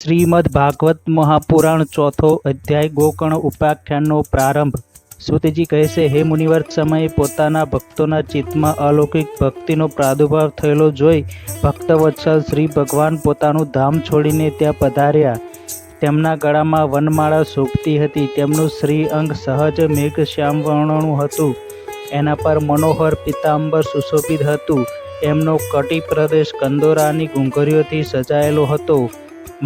શ્રીમદ્ ભાગવત મહાપુરાણ ચોથો અધ્યાય ગોકર્ણ ઉપાખ્યાનનો પ્રારંભ। સૂતજી કહે છે, હે મુનિવર, સમયે પોતાના ભક્તોના ચિત્તમાં અલૌકિક ભક્તિનો પ્રાદુર્ભાવ થયેલો જોઈ ભક્તવત્સલ શ્રી ભગવાન પોતાનું ધામ છોડીને ત્યાં પધાર્યા। તેમના ગળામાં વનમાળા શોભતી હતી। તેમનું શ્રી અંગ સહજ મેઘશ્યામ વર્ણનું હતું। એના પર મનોહર પીતાંબર સુશોભિત હતું। એમનો કટી પ્રદેશ કંદોરાની ઘૂંઘરીઓથી સજાયેલો હતો।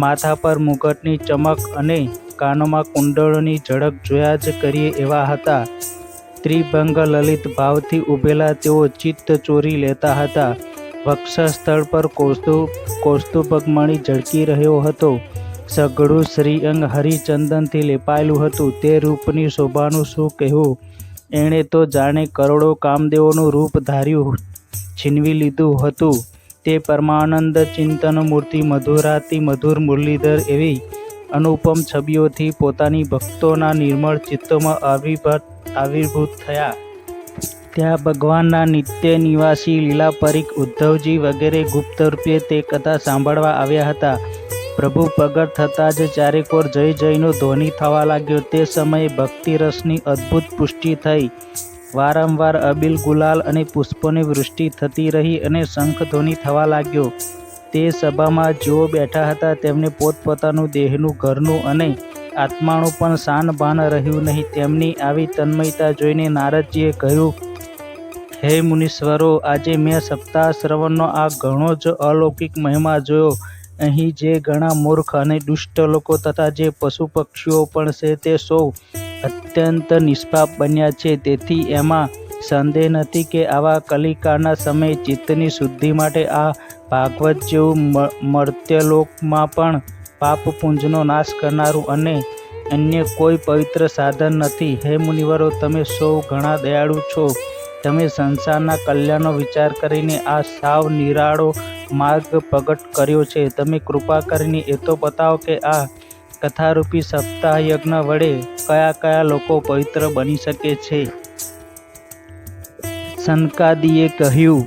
માથા પર મુગટની ચમક અને કાનોમાં કુંડળોની ઝળક જોયા જ કરીએ એવા હતા। ત્રિભંગ લલિત ભાવથી ઊભેલા તેઓ ચિત્ત ચોરી લેતા હતા। વક્ષસ્થળ પર કૌસ્તુભમણિ ઝળકી રહ્યો હતો। સઘળું શ્રીઅંગ હરિચંદનથી લેપાયેલું હતું। તે રૂપની શોભાનું શું કહેવું? એણે તો જાણે કરોડો કામદેવોનું રૂપ ધાર્યું છીનવી લીધું હતું। તે પરમાનંદ ચિંતન મૂર્તિ મધુરાતિ મધુર મુરલીધર એવી અનુપમ છબીઓથી પોતાની ભક્તોના નિર્મળ ચિત્તોમાં આવિર્ભૂત થયા। ત્યાં ભગવાનના નિત્ય નિવાસી લીલાપરીખ ઉદ્ધવજી વગેરે ગુપ્ત રૂપે તે કથા સાંભળવા આવ્યા હતા। પ્રભુ પ્રગટ થતાં જ ચારેકોર જય જયનો ધ્વનિ થવા લાગ્યો। તે સમયે ભક્તિરસની અદ્ભુત પુષ્ટિ થઈ। વારંવાર અબીલ ગુલાલ અને પુષ્પોની વૃષ્ટિ થતી રહી અને શંખધ્વનિ થવા લાગ્યો। તે સભામાં જેઓ બેઠા હતા તેમને પોતપોતાનું દેહનું ઘરનું અને આત્માનું પણ શાન ભાન રહ્યું નહીં। તેમની આવી તન્મયતા જોઈને નારદજીએ કહ્યું, હે મુનીશ્વરો, આજે મેં સપ્તાહ શ્રવણનો આ ઘણો જ અલૌકિક મહિમા જોયો। અહીં જે ઘણા મૂર્ખ અને દુષ્ટ લોકો તથા જે પશુ પક્ષીઓ પણ છે તે સૌ અત્યંત નિષ્પાપ બન્યા છે। તેથી એમાં સંદેહ નથી કે આવા કલિકાળના સમયે ચિત્તની શુદ્ધિ માટે આ ભાગવત જેવું મર્ત્યલોકમાં પણ પાપપુંજનો નાશ કરનારું અને અન્ય કોઈ પવિત્ર સાધન નથી। હે મુનિવરો, તમે સૌ ઘણા દયાળુ છો। તમે સંસારના કલ્યાણનો વિચાર કરીને આ સાવ નિરાળો માર્ગ પ્રગટ કર્યો છે। તમે કૃપા કરીને એ તો બતાવો કે આ કથારૂપી સપ્તાહ યજ્ઞ વડે કયા કયા લોકો પવિત્ર બની શકે છે? સનકાદિએ કહ્યું,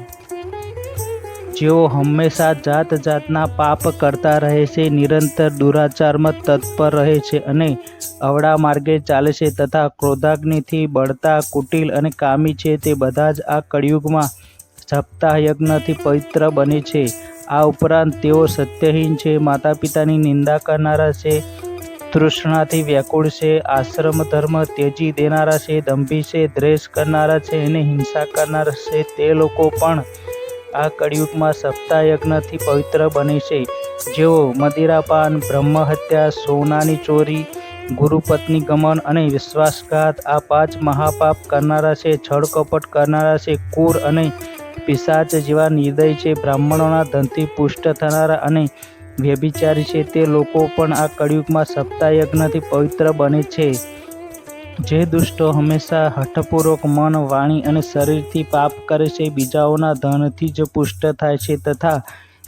જેઓ હંમેશા જાત જાતના પાપ કરતા રહે છે, નિરંતર દુરાચારમાં તત્પર રહે છે અને અવળા માર્ગે ચાલે છે તથા ક્રોધાગ્નિથી બળતા કુટિલ અને કામી છે, તે બધા જ આ કળિયુગમાં સપ્તાહ યજ્ઞથી પવિત્ર બને છે। આ ઉપરાંત તેઓ સત્યહીન છે, માતા પિતાની નિંદા કરનારા છે, તૃષ્ણાથી વ્યાકુળ છે, આશ્રમ ધર્મ ત્યજી દેનારા છે, દંભી છે, દ્વેષ કરનારા છે અને હિંસા કરનારા છે, તે લોકો પણ આ કળિયુગમાં સપ્તાહ યજ્ઞથી પવિત્ર બને છે। જેઓ મદિરાપાન, બ્રહ્મહત્યા, સોનાની ચોરી, ગુરુપત્ની ગમન અને વિશ્વાસઘાત આ 5 મહાપાપ કરનારા છે, છળ કપટ કરનારા છે, કુર અને પિશાચ જેવા નિર્દય છે, બ્રાહ્મણોના ધનથી પુષ્ટ થનારા અને વ્યભિચારી છે, તે લોકો પણ આ કળિયુગમાં સપ્તાહ યજ્ઞથી પવિત્ર બને છે। જે દુષ્ટો હંમેશા હઠપૂર્વક મન, વાણી અને શરીરથી પાપ કરે છે, બીજાઓના ધનથી જ પુષ્ટ થાય છે તથા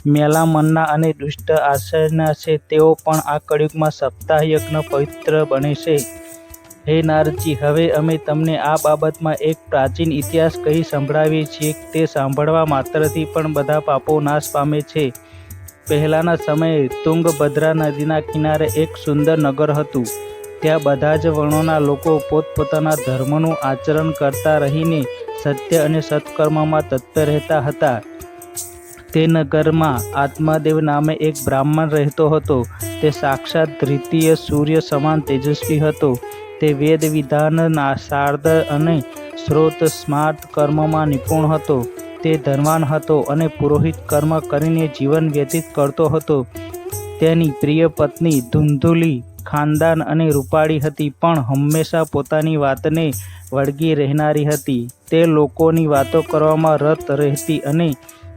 મેલા મનના અને દુષ્ટ આશયના છે, તેઓ પણ આ કળિયુગમાં સપ્તાહ યજ્ઞ પવિત્ર બને છે। હે નારદજી, હવે અમે તમને આ બાબતમાં એક પ્રાચીન ઇતિહાસ કહી સંભળાવીએ છીએ। તે સાંભળવા માત્રથી પણ બધા પાપો નાશ પામે છે। પહેલાંના સમયે તુંગભદ્રા નદીના કિનારે એક સુંદર નગર હતું। ત્યાં બધા જ વર્ણોના લોકો પોતપોતાના ધર્મનું આચરણ કરતા રહીને સત્ય અને સત્કર્મમાં તત્પર રહેતા હતા। તે નગરમાં આત્માદેવ નામે એક બ્રાહ્મણ રહેતો હતો। તે સાક્ષાત દ્વિતીય સૂર્ય સમાન તેજસ્વી હતો। તે વેદ વિધાન, શાર્દ અને શ્રોત સ્માર્ત કર્મમાં નિપુણ હતો। તે ધનવાન હતો અને પુરોહિત કર્મ કરીને જીવન વ્યતીત કરતો હતો। તેની પ્રિય પત્ની ધુંધુલી, ખાનદાન અને રૂપાળી હતી, પણ હંમેશા પોતાની વાતને વળગી રહેનારી હતી। તે લોકોની વાતો કરવામાં રત રહેતી અને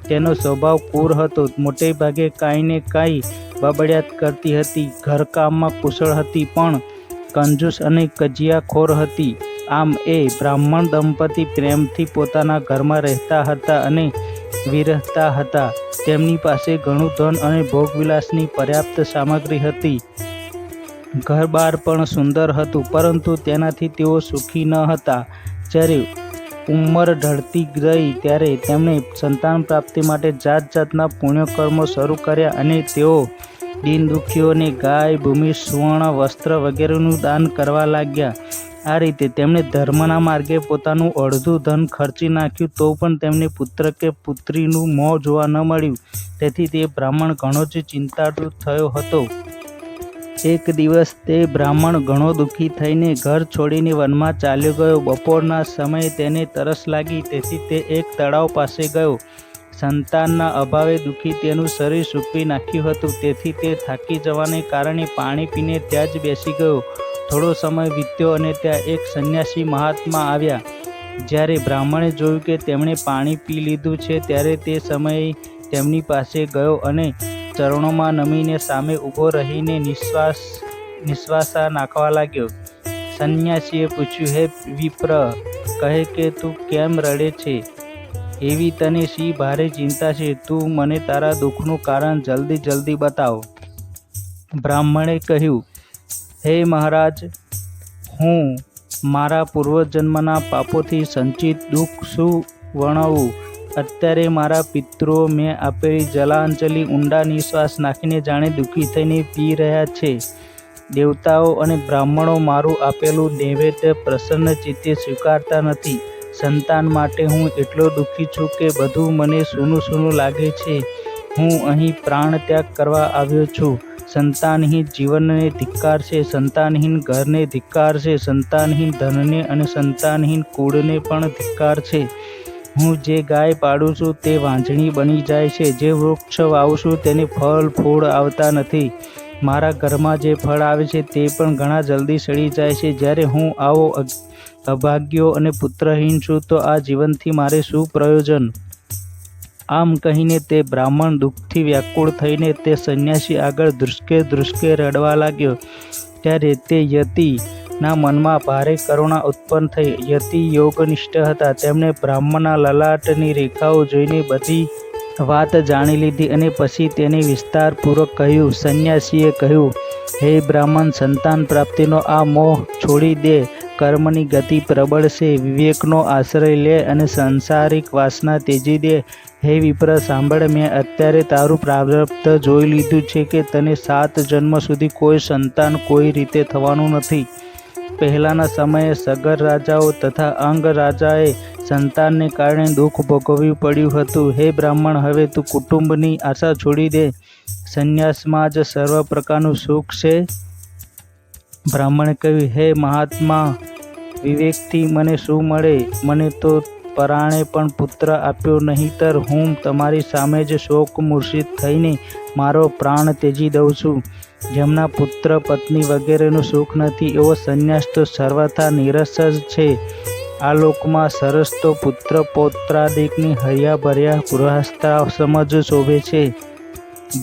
તેનો સ્વભાવ ક્રૂર હતો। મોટે ભાગે કાંઈ ને કાંઈ બબડ્યાત કરતી હતી। ઘરકામમાં કુશળ હતી, પણ કંજૂસ અને કજિયાખોર હતી। આમ એ બ્રાહ્મણ દંપતી પ્રેમથી પોતાના ઘરમાં રહેતા હતા અને વિરહતા હતા। તેમની પાસે ઘણું ધન અને ભોગવિલાસની પર્યાપ્ત સામગ્રી હતી। ઘર બાર પણ સુંદર હતું, પરંતુ તેનાથી તેઓ સુખી ન હતા। જ્યારે ઉંમર ઢળતી ગઈ ત્યારે તેમણે સંતાન પ્રાપ્તિ માટે જાત જાતના પુણ્યકર્મો શરૂ કર્યા અને તેઓ દીન દુઃખીઓને ગાય, ભૂમિ, સુવર્ણ, વસ્ત્ર વગેરેનું દાન કરવા લાગ્યા. આ રીતે તેમણે ધર્મના માર્ગે પોતાનું અડધું ધન ખર્ચી નાખ્યું, તો પણ તેમને પુત્ર કે પુત્રીનું મોં જોવા ન મળ્યું. તેથી તે બ્રાહ્મણ ઘણો જ ચિંતાતુર થયો હતો. એક દિવસ તે બ્રાહ્મણ ઘણો દુઃખી થઈને ઘર છોડીને વનમાં ચાલ્યો ગયો. બપોરના સમયે તેને તરસ લાગી, તેથી તે એક તળાવ પાસે ગયો. સંતાનના અભાવે દુઃખી તેનું શરીર સૂકવી નાખ્યું હતું, તેથી તે થાકી જવાને કારણે પાણી પીને ત્યાં જ બેસી ગયો. થોડો સમય વીત્યો અને ત્યાં એક સંન્યાસી મહાત્મા આવ્યા. જ્યારે બ્રાહ્મણે જોયું કે તેમણે પાણી પી લીધું છે, ત્યારે તે સમયે તેમની પાસે ગયો અને ચરણોમાં નમીને સામે ઊભો રહીને નિશ્વાસા નાખવા લાગ્યો. સંન્યાસીએ પૂછ્યું, હે વિપ્ર, કહે કે તું કેમ રડે છે? એવી તને શી ભારે ચિંતા છે? તું મને તારા દુઃખનું કારણ જલ્દી બતાવ. બ્રાહ્મણે કહ્યું, હે મહારાજ, હું મારા પૂર્વજન્મના પાપોથી સંચિત દુઃખ શું વર્ણવું? અત્યારે મારા પિતૃઓ મેં આપેલી જલાંજલિ ઊંડા નિશ્વાસ નાખીને જાણે દુઃખી થઈને પી રહ્યા છે. દેવતાઓ અને બ્રાહ્મણો મારું આપેલું નૈવેદ્ય પ્રસન્ન ચિત્તે સ્વીકારતા નથી. સંતાન માટે હું એટલો દુઃખી છું કે બધું મને સૂનું લાગે છે. હું અહીં પ્રાણ ત્યાગ કરવા આવ્યો છું. સંતાનહીન જીવનને ધિક્કાર છે, સંતાનહીન ઘરને ધિક્કાર છે, સંતાનહીન ધનને અને સંતાનહીન કુળને પણ ધિક્કાર છે. હું જે ગાય પાડું છું તે વાંઝણી બની જાય છે, જે વૃક્ષ વાવું છું તેને ફળ ફૂલ આવતા નથી. મારા ઘરમાં જે ફળ આવે છે તે પણ ઘણા જલ્દી સડી જાય છે. જ્યારે હું આવો અભાગ્યો અને પુત્રહીન છું તો આ જીવનથી મારે શું પ્રયોજન? આમ કહીને તે બ્રાહ્મણ દુઃખથી વ્યાકુળ થઈને તે સંન્યાસી આગળ ધ્રુસકે રડવા લાગ્યો. ત્યારે તે યતિના મનમાં ભારે કરુણા ઉત્પન્ન થઈ. યતિ યોગનિષ્ઠ હતા. તેમણે બ્રાહ્મણના લલાટની રેખાઓ જોઈને બધી વાત જાણી લીધી અને પછી તેને વિસ્તારપૂર્વક કહ્યું. સંન્યાસીએ કહ્યું, હે બ્રાહ્મણ, સંતાન પ્રાપ્તિનો આ મોહ છોડી દે. કર્મની ગતિ પ્રબળ છે. વિવેકનો આશ્રય લે અને સંસારિક વાસના ત્યજી દે. હે વિપ્ર, સાંભળ, મેં અત્યારે તારું પ્રારબ્ધ જોઈ લીધું છે કે તને 7 જન્મ સુધી કોઈ સંતાન કોઈ રીતે થવાનું નથી. પહેલાંના સમયે સગર રાજાઓ તથા અંગ રાજાએ સંતાનને કારણે દુઃખ ભોગવવું પડ્યું હતું. હે બ્રાહ્મણ, હવે તું કુટુંબની આશા છોડી દે. સંન્યાસમાં જ સર્વ પ્રકારનું સુખ છે. બ્રાહ્મણે કહ્યું, હે મહાત્મા, વિવેકથી મને શું મળે? મને તો પરાણે પણ પુત્ર આપ્યો, નહીંતર હું તમારી સામે જ શોક મૂર્છિત થઈને મારો પ્રાણ ત્યજી દઉં છું. જેમના પુત્ર પત્ની વગેરેનું સુખ નથી, એવો સંન્યાસ તો સર્વથા નિરસ જ છે. આ લોકમાં સરસ તો પુત્ર પૌત્રાદિકની હર્યા ભર્યા ગૃહસ્થાશ્રમ જ શોભે છે.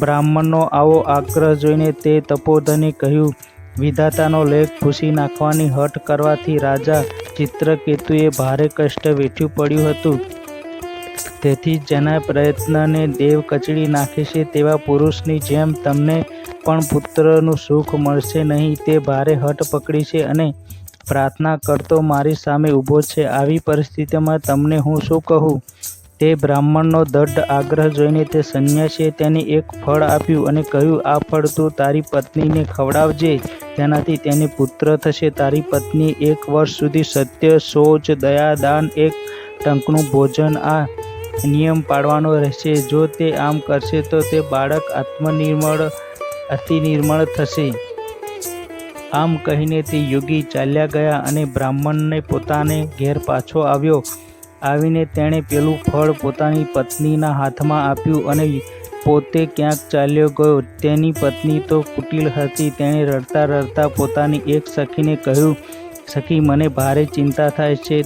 બ્રાહ્મણનો આવો આગ્રહ જોઈને તે તપોધને કહ્યું, વિધાતાનો લેખ ભૂસી નાખવાની હઠ કરવાથી રાજા ચિત્રકેતુએ ભારે કષ્ટ વેઠવું પડ્યું હતું. તેથી જેના પ્રયત્નને દેવ કચડી નાખે છે તેવા પુરુષની જેમ તમને પણ પુત્રનું સુખ મળશે નહીં. તે ભારે હઠ પકડી છે અને પ્રાર્થના કરતો મારી સામે ઊભો છે. આવી પરિસ્થિતિમાં તમને હું શું કહું? તે બ્રાહ્મણનો દૃઢ આગ્રહ જોઈને તે સંન્યાસીએ તેને એક ફળ આપ્યું અને કહ્યું, આ ફળ તું તારી પત્નીને ખવડાવજે. તેનાથી તેને પુત્ર થશે. તારી પત્ની 1 વર્ષ સુધી સત્ય, શૌચ, દયા, દાન, 1 ટંકનું ભોજન આ નિયમ પાળવાનો રહેશે. જો તે આમ કરશે તો તે બાળક અતિ નિર્મળ થશે. આમ કહીને તે યોગી ચાલ્યા ગયા અને બ્રાહ્મણને પોતાને ઘેર પાછો આવ્યો. આવીને તેણે પેલું ફળ પોતાની પત્નીના હાથમાં આપ્યું અને પોતે ક્યાંક ચાલ્યો ગયો. તેની પત્ની તો કુટિલ હતી. તેણે રડતા પોતાની એક સખીને કહ્યું, સખી, મને ભારે ચિંતા થાય છે.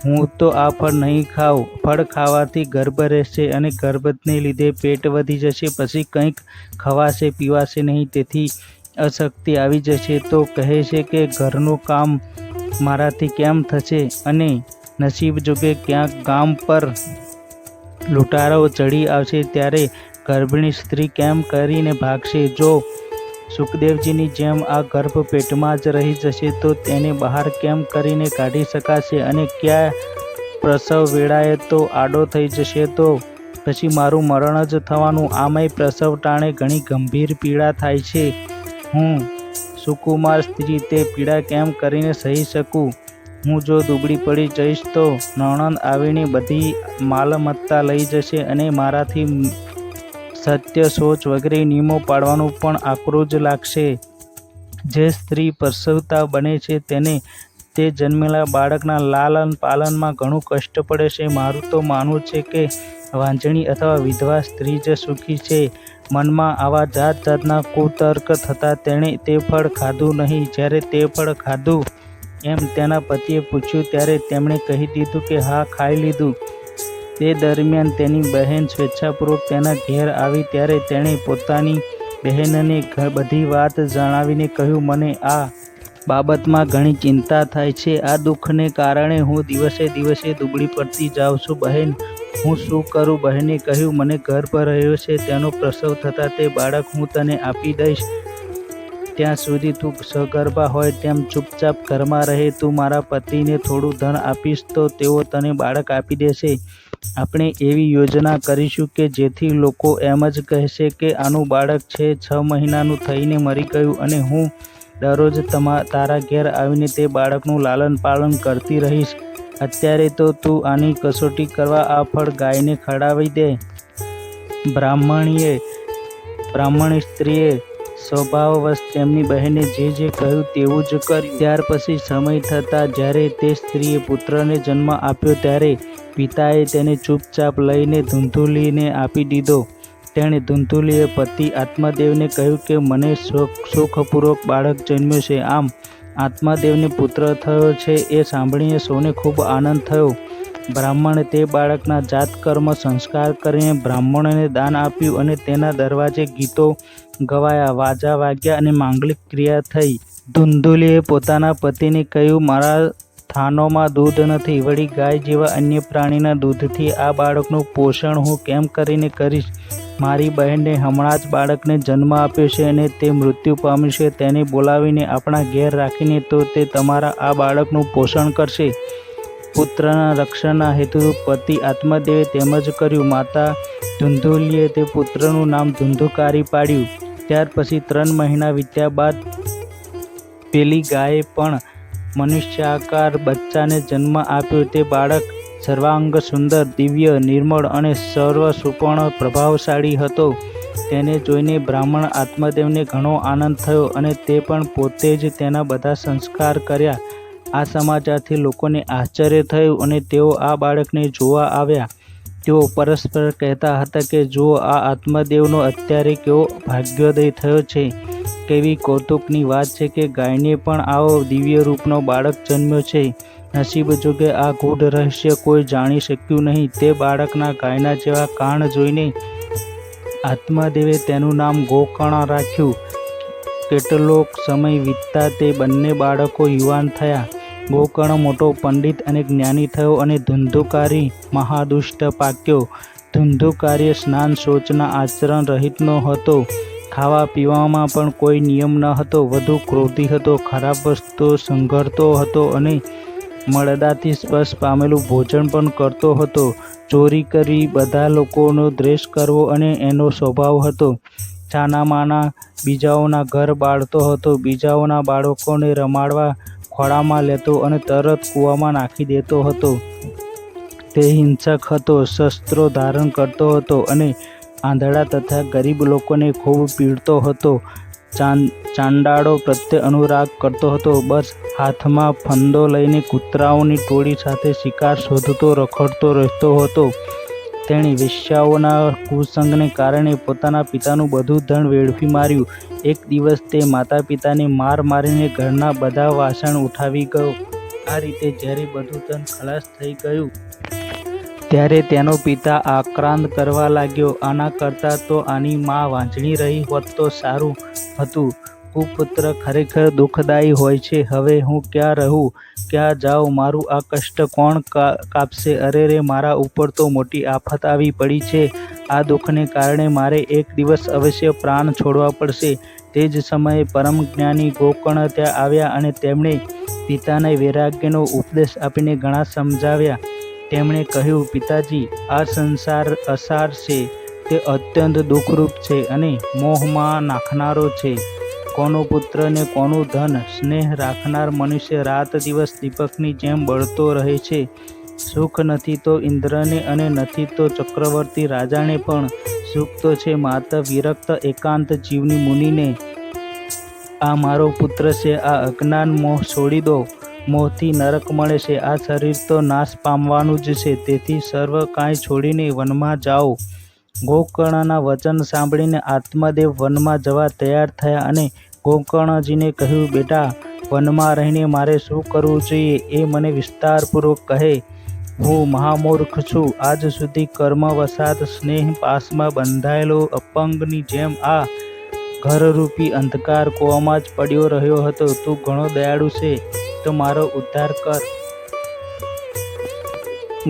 હું તો આ ફળ નહીં ખાઉં. ફળ ખાવાથી ગર્ભ રહેશે અને ગર્ભને લીધે પેટ વધી જશે. પછી કંઈક ખવાશે પીવાશે નહીં, તેથી અશક્તિ આવી જશે. તો કહે છે કે ઘરનું કામ મારાથી કેમ થશે? અને નસીબ જોગે ક્યાંક ગામ પર લૂંટારાઓ ચડી આવશે ત્યારે ગર્ભિણી સ્ત્રી કેમ કરીને ભાગશે? જો સુખદેવજીની જેમ આ ગર્ભ પેટમાં જ રહી જશે તો તેને બહાર કેમ કરીને કાઢી શકાશે? અને ક્યાં પ્રસવ વેળાએ તો આડો થઈ જશે તો પછી મારું મરણ જ થવાનું. આમાંય પ્રસવ ટાણે ઘણી ગંભીર પીડા થાય છે. હું સુકુમાર સ્ત્રી તે પીડા કેમ કરીને સહી શકું? હું જો દુબળી પડી જઈશ તો નણંદ આવીને બધી માલમત્તા લઈ જશે અને મારાથી સત્ય શૌચ વગેરે નિયમો પાડવાનું પણ આકરું જ લાગશે. જે સ્ત્રી પ્રસવતા બને છે તેને તે જન્મેલા બાળકના લાલન પાલનમાં ઘણું કષ્ટ પડે છે. મારું તો માનવું છે કે વાંઝણી અથવા વિધવા સ્ત્રી જ સુખી છે. મનમાં આવા જાત જાતના કુતર્ક થતાં તેણે તે ફળ ખાધું નહીં. જ્યારે તે ફળ ખાધું એમ તેના પતિએ પૂછ્યું ત્યારે તેમણે કહી દીધું કે હા, ખાઈ લીધું. તે દરમિયાન તેની બહેન સ્વેચ્છાપૂર્વક તેના ઘેર આવી ત્યારે તેણે પોતાની બહેનને બધી વાત જણાવીને કહ્યું, મને આ બાબતમાં ઘણી ચિંતા થાય છે. આ દુઃખને કારણે હું દિવસે દિવસે દુબળી પડતી જાઉં છું. બહેન, હું શું કરું? બહેને કહ્યું, મને ગર્ભ રહ્યો છે. તેનો પ્રસવ થતાં તે બાળક હું તને આપી દઈશ. ત્યાં સુધી તું સગર્ભા હોય તેમ ચૂપચાપ ઘરમાં રહે. તું મારા પતિને થોડું ધન આપીશ તો તેઓ તને બાળક આપી દેશે. આપણે એવી યોજના કરીશું કે જેથી લોકો એમ જ કહેશે કે આનું બાળક છે 6 મહિનાનું થઈને મરી ગયું અને હું દરરોજ તારા ઘેર આવીને તે બાળકનું લાલન પાલન કરતી રહીશ. અત્યારે તો તું આની કસોટી કરવા આ ફળ ગાયને ખવડાવી દે. બ્રાહ્મણી સ્ત્રીએ સ્વભાવવશ તેમની બહેને જે કહ્યું તેવું જ કર્યું. ત્યાર પછી સમય થતાં જ્યારે તે સ્ત્રીએ પુત્રને જન્મ આપ્યો ત્યારે પિતાએ તેને ચૂપચાપ લઈને ધુંધુલીને આપી દીધો. તેણે ધુંધુલીએ પતિ આત્મદેવને કહ્યું કે મને સુખપૂર્વક બાળક જન્મ્યો છે. આમ આત્મદેવને પુત્ર થયો છે. એ સાંભળીને સૌને ખૂબ આનંદ થયો. બ્રાહ્મણે તે બાળકના જાતકર્મ સંસ્કાર કરીને બ્રાહ્મણોને દાન આપ્યું અને તેના દરવાજે ગીતો ગવાયા, વાજા વાગ્યા અને માંગલિક ક્રિયા થઈ. ધુંધુલીએ પોતાના પતિને કહ્યું, મારા થાનોમાં દૂધ નથી, વળી ગાય જેવા અન્ય પ્રાણીના દૂધથી આ બાળકનું પોષણ હું કેમ કરીને કરીશ? મારી બહેનને હમણાં જ બાળકને જન્મ આપ્યો છે અને તે મૃત્યુ પામ્યું છે. તેને બોલાવીને આપણા ઘેર રાખીને તો તે તમારા આ બાળકનું પોષણ કરશે. પુત્રના રક્ષણના હેતુથી પતિ આત્મદેવે તેમ જ કર્યું. માતા ધુંધુલીએ તે પુત્રનું નામ ધુંધુકારી પાડ્યું. ત્યાર પછી 3 મહિના વીત્યા બાદ પેલી ગાયે પણ મનુષ્યાકાર બચ્ચાને જન્મ આપ્યો. તે બાળક સર્વાંગ સુંદર, દિવ્ય, નિર્મળ અને સર્વ સુપર્ણ પ્રભાવશાળી હતો. તેને જોઈને બ્રાહ્મણ આત્મદેવને ઘણો આનંદ થયો અને તે પણ પોતે જ તેના બધા સંસ્કાર કર્યા. આ સમાચારથી લોકોને આશ્ચર્ય થયું અને તેઓ આ બાળકને જોવા આવ્યા. તેઓ પરસ્પર કહેતા હતા કે જુઓ, આ આત્મદેવનો અત્યારે કેવો ભાગ્યોદય થયો છે. કેવી કૌતુકની વાત છે કે ગાયને પણ આવો દિવ્ય રૂપનો બાળક જન્મ્યો છે. નસીબ જોગે આ ગૂઢ રહસ્ય કોઈ જાણી શક્યું નહીં. તે બાળકના ગાયના જેવા કાન જોઈને આત્મદેવે તેનું નામ ગોકર્ણ રાખ્યું. કેટલોક સમય વીતતા તે બંને બાળકો યુવાન થયા. ગોકર્ણ મોટો પંડિત અને જ્ઞાની થયો અને ધુંધુકારી મહાદુષ્ટ પાક્યો. ધુંધુકારી સ્નાન શૌચના આચરણ રહિતનો હતો. ખાવા પીવામાં પણ કોઈ નિયમ ન હતો. વધુ ક્રોધી હતો, ખરાબ વસ્તુઓ સંઘરતો હતો અને મળદાથી સ્પર્શ પામેલું ભોજન પણ કરતો હતો. ચોરી કરી બધા લોકોનો દ્વેષ કરવો અને એનો સ્વભાવ હતો. છાનામાના બીજાઓના ઘર બાળતો હતો. બીજાઓના બાળકોને રમાડવા ખોળામાં લેતો અને તરત કૂવામાં નાખી દેતો હતો. તે હિંસક હતો, શસ્ત્રો ધારણ કરતો હતો અને આંધળા તથા ગરીબ લોકોને ખૂબ પીડતો હતો. ચાંડાળો પ્રત્યે અનુરાગ કરતો હતો. બસ હાથમાં ફંદો લઈને કૂતરાઓની ટોળી સાથે શિકાર શોધતો રખડતો રહેતો હતો. તેણે વેશ્યાઓના કુસંગને કારણે પોતાના પિતાનું બધું ધન વેડફી માર્યું. એક દિવસ તે માતા પિતાને મારીને ઘરના બધા વાસણ ઉઠાવી ગયો. આ રીતે જ્યારે બધું ધન ખલાસ થઈ ગયું ત્યારે તેનો પિતા આક્રાંત કરવા લાગ્યો. આના કરતાં તો આની માં વાંઝણી રહી હોત તો સારું હતું. કુપુત્ર ખરેખર દુઃખદાયી હોય છે. હવે હું ક્યાં રહું, ક્યાં જાઉં? મારું આ કષ્ટ કોણ કાપશે? અરે રે, મારા ઉપર તો મોટી આફત આવી પડી છે. આ દુઃખને કારણે મારે એક દિવસ અવશ્ય પ્રાણ છોડવા પડશે. તે જ સમયે પરમ જ્ઞાની ગોકર્ણ ત્યાં આવ્યા અને તેમણે પિતાને વૈરાગ્યનો ઉપદેશ આપીને ઘણા સમજાવ્યા. તેમણે કહ્યું, પિતાજી, આ સંસાર અસાર છે, તે અત્યંત દુઃખરૂપ છે અને મોહમાં નાખનારો છે. કોનો પુત્ર ને કોનું ધન સ્નેહ રાખનાર મનુષ્ય રાત દિવસ દીપકની જેમ બળતો રહે છે. સુખ નથી તો ઇન્દ્રને અને નથી તો ચક્રવર્તી રાજાને પણ સુખ તો છે માત્ર વિરક્ત એકાંત જીવની મુનિને. આ મારો પુત્ર છે, આ અજ્ઞાન મોહ છોડી દો. મોહથી નરક મળે છે. આ શરીર તો નાશ પામવાનું જ છે, તેથી સર્વ કાંઈ છોડીને વનમાં જાઓ. ગોકર્ણના વચન સાંભળીને આત્મદેવ વનમાં જવા તૈયાર થયા અને ગોકર્ણજીને કહ્યું, બેટા, વનમાં રહીને મારે શું કરવું જોઈએ એ મને વિસ્તારપૂર્વક કહે. હું મહામૂર્ખ છું. આજ સુધી કર્મવશાત સ્નેહ પાસમાં બંધાયેલો અપંગની જેમ આ ઘરરૂપી અંધકાર કૂવામાં જ પડ્યો રહ્યો હતો. તું ઘણો દયાળુ છે, તો મારો ઉદ્ધાર કર.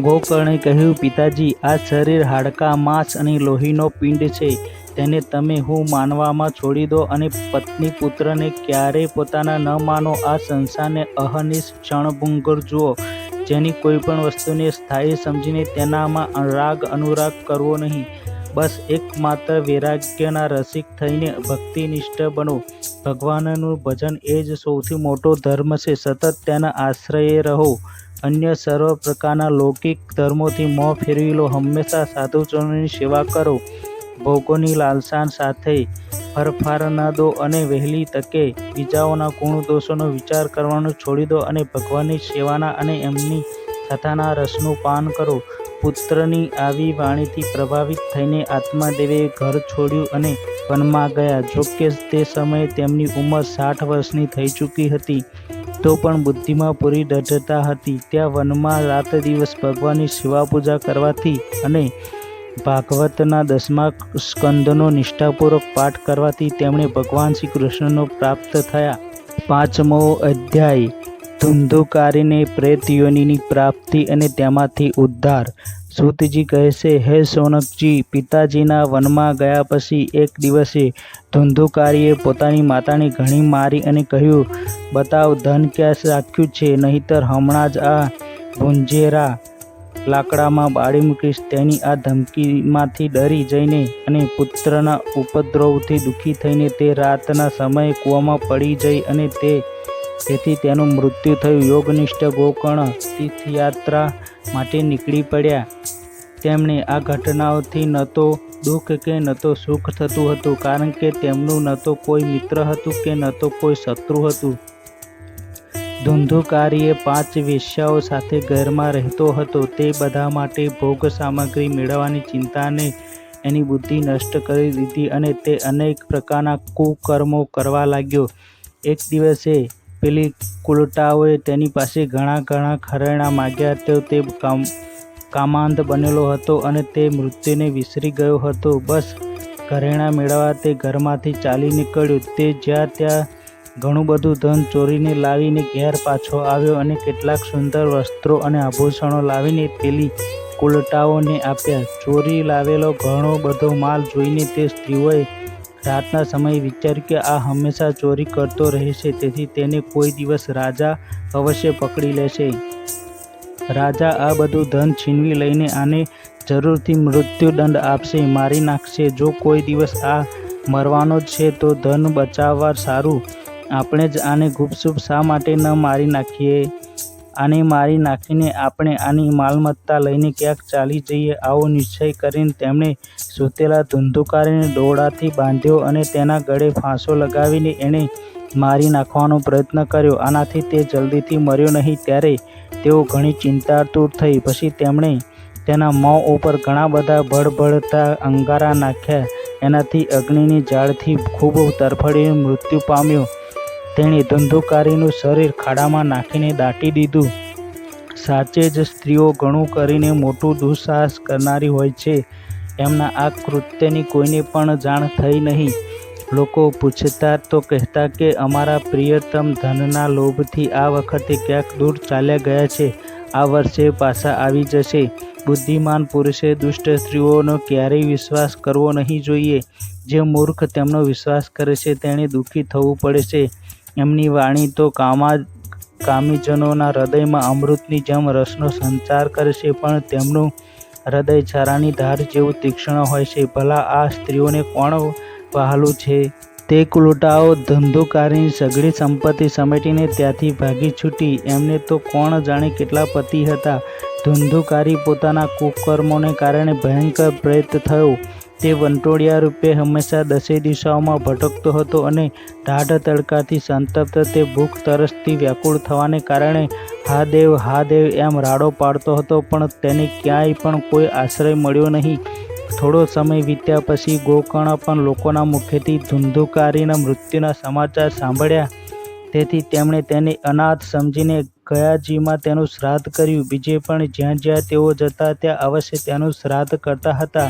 ગોકર્ણે કહ્યું, પિતાજી, આ શરીર હાડકાં, માંસ અને લોહીનો પિંડ છે. તેને તમે હું માનવામાં છોડી દો અને પત્ની પુત્રને ક્યારેય પોતાના ન માનો. આ સંસારને અહર્નિશ ક્ષણભંગુર જુઓ. જેની કોઈ પણ વસ્તુને સ્થાયી સમજીને તેનામાં રાગ અનુરાગ કરવો નહીં. બસ એકમાત્ર વૈરાગ્યના રસિક થઈને ભક્તિનિષ્ઠ બનો. ભગવાનનું ભજન એ જ સૌથી મોટો ધર્મ છે. સતત તેના આશ્રયે રહો. અન્ય સર્વ પ્રકારના લૌકિક ધર્મોથી મોં ફેરવી લો. હંમેશા સાધુજનોની સેવા કરો. ભોગોની લાલસા સાથે ફરફાર ન દો અને વહેલી તકે બીજાઓના ગુણ દોષોનો વિચાર કરવાનું છોડી દો અને ભગવાનની સેવાના અને એમની કથાના રસનું પાન કરો. પુત્રની આવી વાણીથી પ્રભાવિત થઈને આત્મદેવે ઘર છોડ્યું અને વનમાં ગયા. જોકે તે સમયે તેમની ઉંમર 60 વર્ષની થઈ ચૂકી હતી, તો પણ બુદ્ધિમાં પૂરી દૃઢતા હતી. ત્યાં વનમાં રાત દિવસ ભગવાનની સેવા પૂજા કરવાથી અને ભાગવતના 10મા સ્કંદનો નિષ્ઠાપૂર્વક પાઠ કરવાથી તેમણે ભગવાન શ્રી કૃષ્ણનો પ્રાપ્ત થયા. 5મો અધ્યાય. ધુંધુકારીને પ્રેત યોનિની પ્રાપ્તિ અને તેમાંથી ઉદ્ધાર. સૂતજી કહે છે, હે શૌનકજી, પિતાજીના વનમાં ગયા પછી એક દિવસે ધુંધુકારીએ પોતાની માતાને ઘણી મારી અને કહ્યું, બતાવ, ધન ક્યાં રાખ્યું છે, નહીંતર હમણાં જ આ ભુંજેરા લાકડામાં બાળી મૂકીશ. તેની આ ધમકીમાંથી ડરી જઈને અને પુત્રના ઉપદ્રવથી દુઃખી થઈને તે રાતના સમયે કૂવામાં પડી જઈ અને તેથી તેનું મૃત્યુ થયું. યોગનિષ્ઠ ગોકર્ણ તીર્થયાત્રા માટે નીકળી પડ્યા. તેમને આ ઘટનાઓથી ન તો દુઃખ કે ન તો સુખ થતું હતું, કારણ કે તેમનું ન તો કોઈ મિત્ર હતું કે ન તો કોઈ શત્રુ હતું. ધુંધુકારીએ 5 વેશ્યાઓ સાથે ઘરમાં રહેતો હતો. તે બધા માટે ભોગ સામગ્રી મેળવવાની ચિંતાને એની બુદ્ધિ નષ્ટ કરી દીધી અને તે અનેક પ્રકારના કુકર્મો કરવા લાગ્યો. એક દિવસે પેલી કુલટાઓએ તેની પાસે ઘણા ઘરેણાં માગ્યા. તે કામાંધ બનેલો હતો અને તે મૃત્યુને વિસરી ગયો હતો. બસ ઘરેણાં મેળવવા તે ઘરમાંથી ચાલી નીકળ્યો. તે જ્યાં ત્યાં ઘણું બધું ધન ચોરીને લાવીને ઘેર પાછો આવ્યો અને કેટલાક સુંદર વસ્ત્રો અને આભૂષણો લાવીને પેલી કુલટાઓને આપ્યા. ચોરી લાવેલો ઘણો બધો માલ જોઈને તે સ્ત્રીઓએ રાતના સમયે વિચાર્યું કે આ હંમેશા ચોરી કરતો રહેશે, તેથી તેને કોઈ દિવસ રાજા અવશ્ય પકડી લેશે. રાજા આ બધું ધન છીનવી લઈને આને જરૂરથી મૃત્યુદંડ આપશે, મારી નાખશે. જો કોઈ દિવસ આ મરવાનો જ છે તો ધન બચાવવા સારું. આપણે જ આને ગુપસુપ શા માટે ન મારી નાખીએ? આને મારી નાખીને આપણે આની માલમત્તા લઈને ક્યાંક ચાલી જઈએ. આવો નિશ્ચય કરીને તેમણે સૂતેલા ધુંધુકારીને દોરડાથી બાંધ્યો અને તેના ગળે ફાંસો લગાવીને એણે મારી નાખવાનો પ્રયત્ન કર્યો. આનાથી તે જલ્દીથી મર્યો નહીં. ત્યારે તેઓ ઘણી ચિંતાતુર થઈ. પછી તેમણે તેના મોં ઉપર ઘણા બધા ભળભળતા અંગારા નાખ્યા. એનાથી અગ્નિની ઝાળથી ખૂબ તરફડીને મૃત્યુ પામ્યો. તેણે ધુંધુકારીનું શરીર ખાડામાં નાખીને દાટી દીધું. સાચે જ સ્ત્રીઓ ઘણું કરીને મોટું દુઃસાહસ કરનારી હોય છે. એમના આ કૃત્યની કોઈને પણ જાણ થઈ નહીં. લોકો પૂછતા તો કહેતા કે અમારા પ્રિયતમ ધનના લોભથી આ વખતે ક્યાંક દૂર ચાલ્યા ગયા છે, આ વર્ષે પાછા આવી જશે. બુદ્ધિમાન પુરુષે દુષ્ટ સ્ત્રીઓનો ક્યારેય વિશ્વાસ કરવો નહીં જોઈએ. જે મૂર્ખ તેમનો વિશ્વાસ કરે છે તેણે દુઃખી થવું પડે છે. એમની વાણી તો કામીજનોના હૃદયમાં અમૃતની જેમ રસનો સંચાર કરે છે, પણ તેમનું હૃદય છરાની ધાર જેવું તીક્ષ્ણ હોય છે. ભલા આ સ્ત્રીઓને કોણ વહાલું છે? તે કુલટાઓ ધંધુકારીની સઘળી સંપત્તિ સમેટીને ત્યાંથી ભાગી છૂટી. એમને તો કોણ જાણે કેટલા પતિ હતા. ધંધુકારી પોતાના કુકર્મોને કારણે ભયંકર પ્રેત થયો. તે વંટોળિયા રૂપે હંમેશા દસે દિશાઓમાં ભટકતો હતો અને ટાઢ તડકાથી સંતપ્ત તે ભૂખ તરસથી વ્યાકુળ થવાને કારણે હા દેવ એમ રાડો પાડતો હતો, પણ તેને ક્યાંય પણ કોઈ આશ્રય મળ્યો નહીં. થોડો સમય વીત્યા પછી ગોકર્ણ પણ લોકોના મુખેથી ધુંધુકારીના મૃત્યુના સમાચાર સાંભળ્યા. તેથી તેમણે તેને અનાથ સમજીને ગયાજીમાં તેનું શ્રાદ્ધ કર્યું. બીજે પણ જ્યાં જ્યાં તેઓ જતા ત્યાં અવશ્ય તેનું શ્રાદ્ધ કરતા હતા.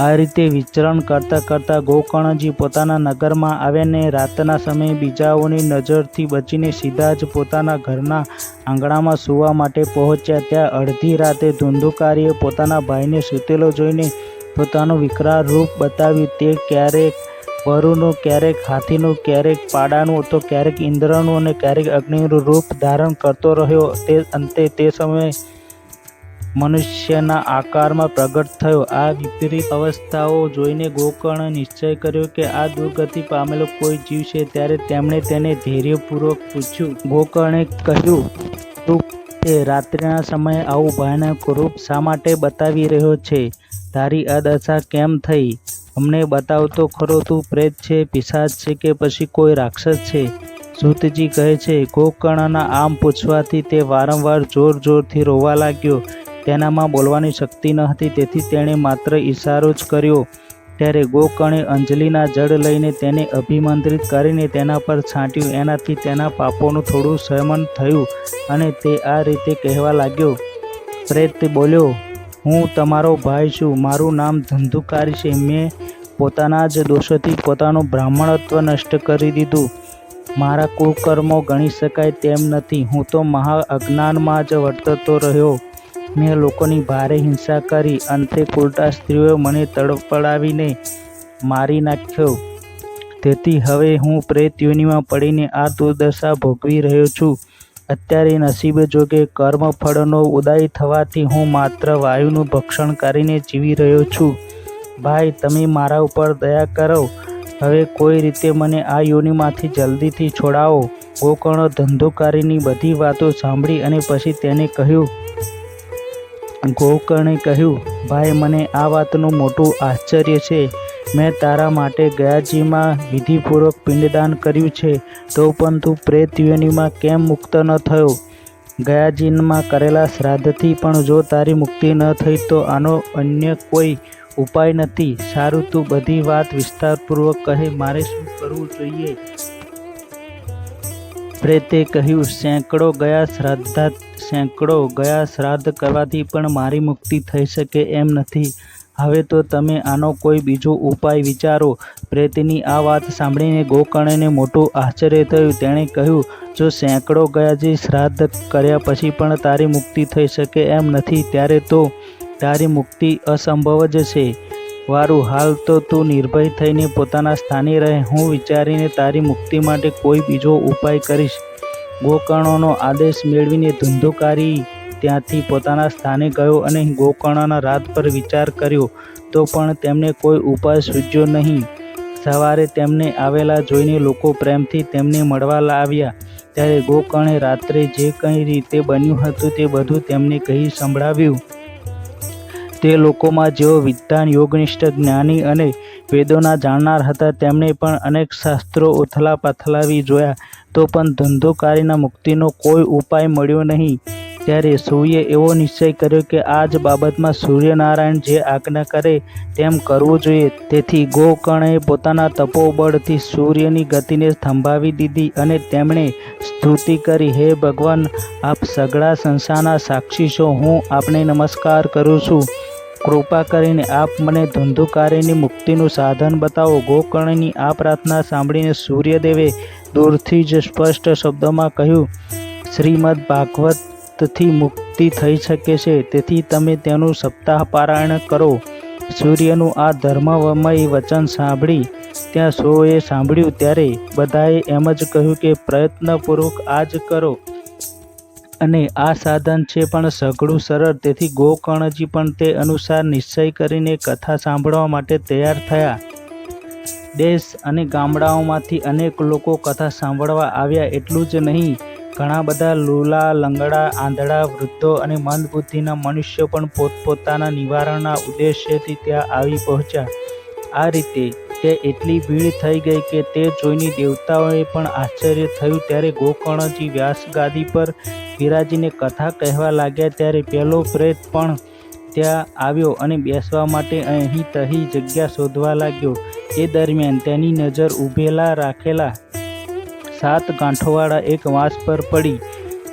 આ રીતે વિચરણ કરતાં કરતાં ગોકર્ણજી પોતાના નગરમાં આવ્યા ને રાતના સમયે બીજાઓની નજરથી બચીને સીધા જ પોતાના ઘરના આંગણામાં સૂવા માટે પહોંચ્યા. ત્યાં અડધી રાતે ધુંધુકારીએ પોતાના ભાઈને સૂતેલો જોઈને પોતાનું વિકરાળ રૂપ બતાવ્યું. તે ક્યારેક વરુનું, ક્યારેક હાથીનું, ક્યારેક પાડાનું, તો ક્યારેક ઇન્દ્રનું અને ક્યારેક અગ્નિનું રૂપ ધારણ કરતો રહ્યો. તે અંતે તે સમયે મનુષ્યના આકારમાં પ્રગટ થયો. આ વિપરીત અવસ્થાઓ જોઈને ગોકર્ણે નિશ્ચય કર્યો કે આ દુર્ગતિ પામેલો કોઈ જીવ છે. ત્યારે તેમણે તેને ધૈર્યપૂર્વક પૂછ્યું. ગોકર્ણે કહ્યું, તું તે રાત્રિના સમયે આવું ભયાનક રૂપ શા માટે બતાવી રહ્યો છે? તારી આ દશા કેમ થઈ? અમને બતાવ તો ખરો. તું પ્રેત છે, પિશાચ છે કે પછી કોઈ રાક્ષસ છે? સૂતજી કહે છે. ગોકર્ણના આમ પૂછવાથી તે વારંવાર જોર જોરથી રોવા લાગ્યો. તેનામાં બોલવાની શક્તિ ન હતી, તેથી તેણે માત્ર ઈશારો જ કર્યો. ત્યારે ગોકર્ણે અંજલિના જળ લઈને તેને અભિમંત્રિત કરીને તેના પર છાંટ્યું. એનાથી તેના પાપોનું થોડું શમન થયું અને તે આ રીતે કહેવા લાગ્યો. પ્રેત બોલ્યો, હું તમારો ભાઈ છું. મારું નામ ધંધુકારી છે. મેં પોતાના જ દોષોથી પોતાનું બ્રાહ્મણત્વ નષ્ટ કરી દીધું. મારા કુકર્મો ગણી શકાય તેમ નથી. હું તો મહા અજ્ઞાનમાં જ વર્તતો રહ્યો. મેં લોકોની ભારે હિંસા કરી. અંતે કુલટા સ્ત્રીઓએ મને તડપડાવીને મારી નાખ્યો. તેથી હવે હું પ્રેત યોનિમાં પડીને આ દુર્દશા ભોગવી રહ્યો છું. અત્યારે નસીબ જોગે કર્મફળનો ઉદય થવાથી હું માત્ર વાયુનું ભક્ષણ કરીને જીવી રહ્યો છું. ભાઈ, તમે મારા ઉપર દયા કરો. હવે કોઈ રીતે મને આ યોનિમાંથી જલ્દીથી છોડાવો. ગોકર્ણ ધંધુકારીની બધી વાતો સાંભળી અને પછી તેને કહ્યું. ગોકર્ણે કહ્યું, ભાઈ, મને આ વાતનું મોટું આશ્ચર્ય છે. મેં તારા માટે ગયાજીમાં વિધિપૂર્વક પિંડદાન કર્યું છે, તો પણ તું પ્રેત યોનિમાં કેમ મુક્ત ન થયો? ગયાજીમાં કરેલા શ્રાદ્ધથી પણ જો તારી મુક્તિ ન થઈ તો આનો અન્ય કોઈ ઉપાય નથી. સારું, તું બધી વાત વિસ્તારપૂર્વક કહે. મારે શું કરવું જોઈએ? પ્રેતે કહ્યું, સેંકડો ગયા શ્રાદ્ધ કરવાથી પણ મારી મુક્તિ થઈ શકે એમ નથી. હવે તો તમે આનો કોઈ બીજો ઉપાય વિચારો. પ્રેતની આ વાત સાંભળીને ગોકર્ણને મોટું આશ્ચર્ય થયું. તેણે કહ્યું, જો સેંકડો ગયાજી શ્રાદ્ધ કર્યા પછી પણ તારી મુક્તિ થઈ શકે એમ નથી, ત્યારે તો તારી મુક્તિ અસંભવ જ છે. વારું, હાલ તો તું નિર્ભય થઈને પોતાના સ્થાને રહે. હું વિચારીને તારી મુક્તિ માટે કોઈ બીજો ઉપાય કરીશ. ગોકર્ણનો આદેશ મેળવીને ધુંધુકારી ત્યાંથી પોતાના સ્થાને ગયો અને ગોકર્ણના રાત પર વિચાર કર્યો, તો પણ તેમને કોઈ ઉપાય સૂઝ્યો નહીં. સવારે તેમને આવેલા જોઈને લોકો પ્રેમથી તેમને મળવા આવ્યા. ત્યારે ગોકર્ણે રાત્રે જે કંઈ રીતે બન્યું હતું તે બધું તેમને કહી સંભળાવ્યું. તે લોકોમાં જેઓ વિદ્વાન, યોગનિષ્ઠ, જ્ઞાની અને વેદોના જાણનાર હતા, તેમણે પણ અનેક શાસ્ત્રો ઉથલા પાથલાવી જોયા, તો પણ ધંધુકારીના મુક્તિનો કોઈ ઉપાય મળ્યો નહીં. ત્યારે સૂર્યે એવો નિશ્ચય કર્યો કે આ જ બાબતમાં સૂર્યનારાયણ જે આજ્ઞા કરે તેમ કરવું જોઈએ. તેથી ગોકર્ણે પોતાના તપોબળથી સૂર્યની ગતિને થંભાવી દીધી અને તેમણે સ્તુતિ કરી, હે ભગવાન, આપ સઘળા સંસારના સાક્ષી છો. હું આપને નમસ્કાર કરું છું. કૃપા કરીને આપ મને ધંધુકારીની મુક્તિનું સાધન બતાવો. ગોકર્ણની આ પ્રાર્થના સાંભળીને સૂર્યદેવે દૂરથી જ સ્પષ્ટ શબ્દોમાં કહ્યું, શ્રીમદ ભાગવતથી મુક્તિ થઈ શકે છે, તેથી તમે તેનું સપ્તાહ પારાયણ કરો. સૂર્યનું આ ધર્મમય વચન સાંભળી ત્યાં સૌએ સાંભળ્યું ત્યારે બધાએ એમ જ કહ્યું કે પ્રયત્નપૂર્વક આ જ કરો. અને આ સાધન છે પણ સઘળું સરળ. તેથી ગોકર્ણજી પણ તે અનુસાર નિશ્ચય કરીને કથા સાંભળવા માટે તૈયાર થયા. દેશ અને ગામડાઓમાંથી અનેક લોકો કથા સાંભળવા આવ્યા. એટલું જ નહીં, ઘણા બધા લૂલા, લંગડા, આંધળા, વૃદ્ધો અને મંદબુદ્ધિના મનુષ્યો પણ પોતપોતાના નિવારણના ઉદ્દેશ્યથી ત્યાં આવી પહોંચ્યા. આ રીતે તે એટલી ભીડ થઈ ગઈ કે તે જોઈને દેવતાઓએ પણ આશ્ચર્ય થયું. ત્યારે ગોકર્ણજી વ્યાસગાદી પર બિરાજીને કથા કહેવા લાગ્યા. ત્યારે પેલો પ્રેત પણ ત્યાં આવ્યો અને બેસવા માટે અહીં તહીં જગ્યા શોધવા લાગ્યો. એ દરમિયાન તેની નજર ઊભેલા રાખેલા 7 ગાંઠોવાળા એક વાંસ પર પડી.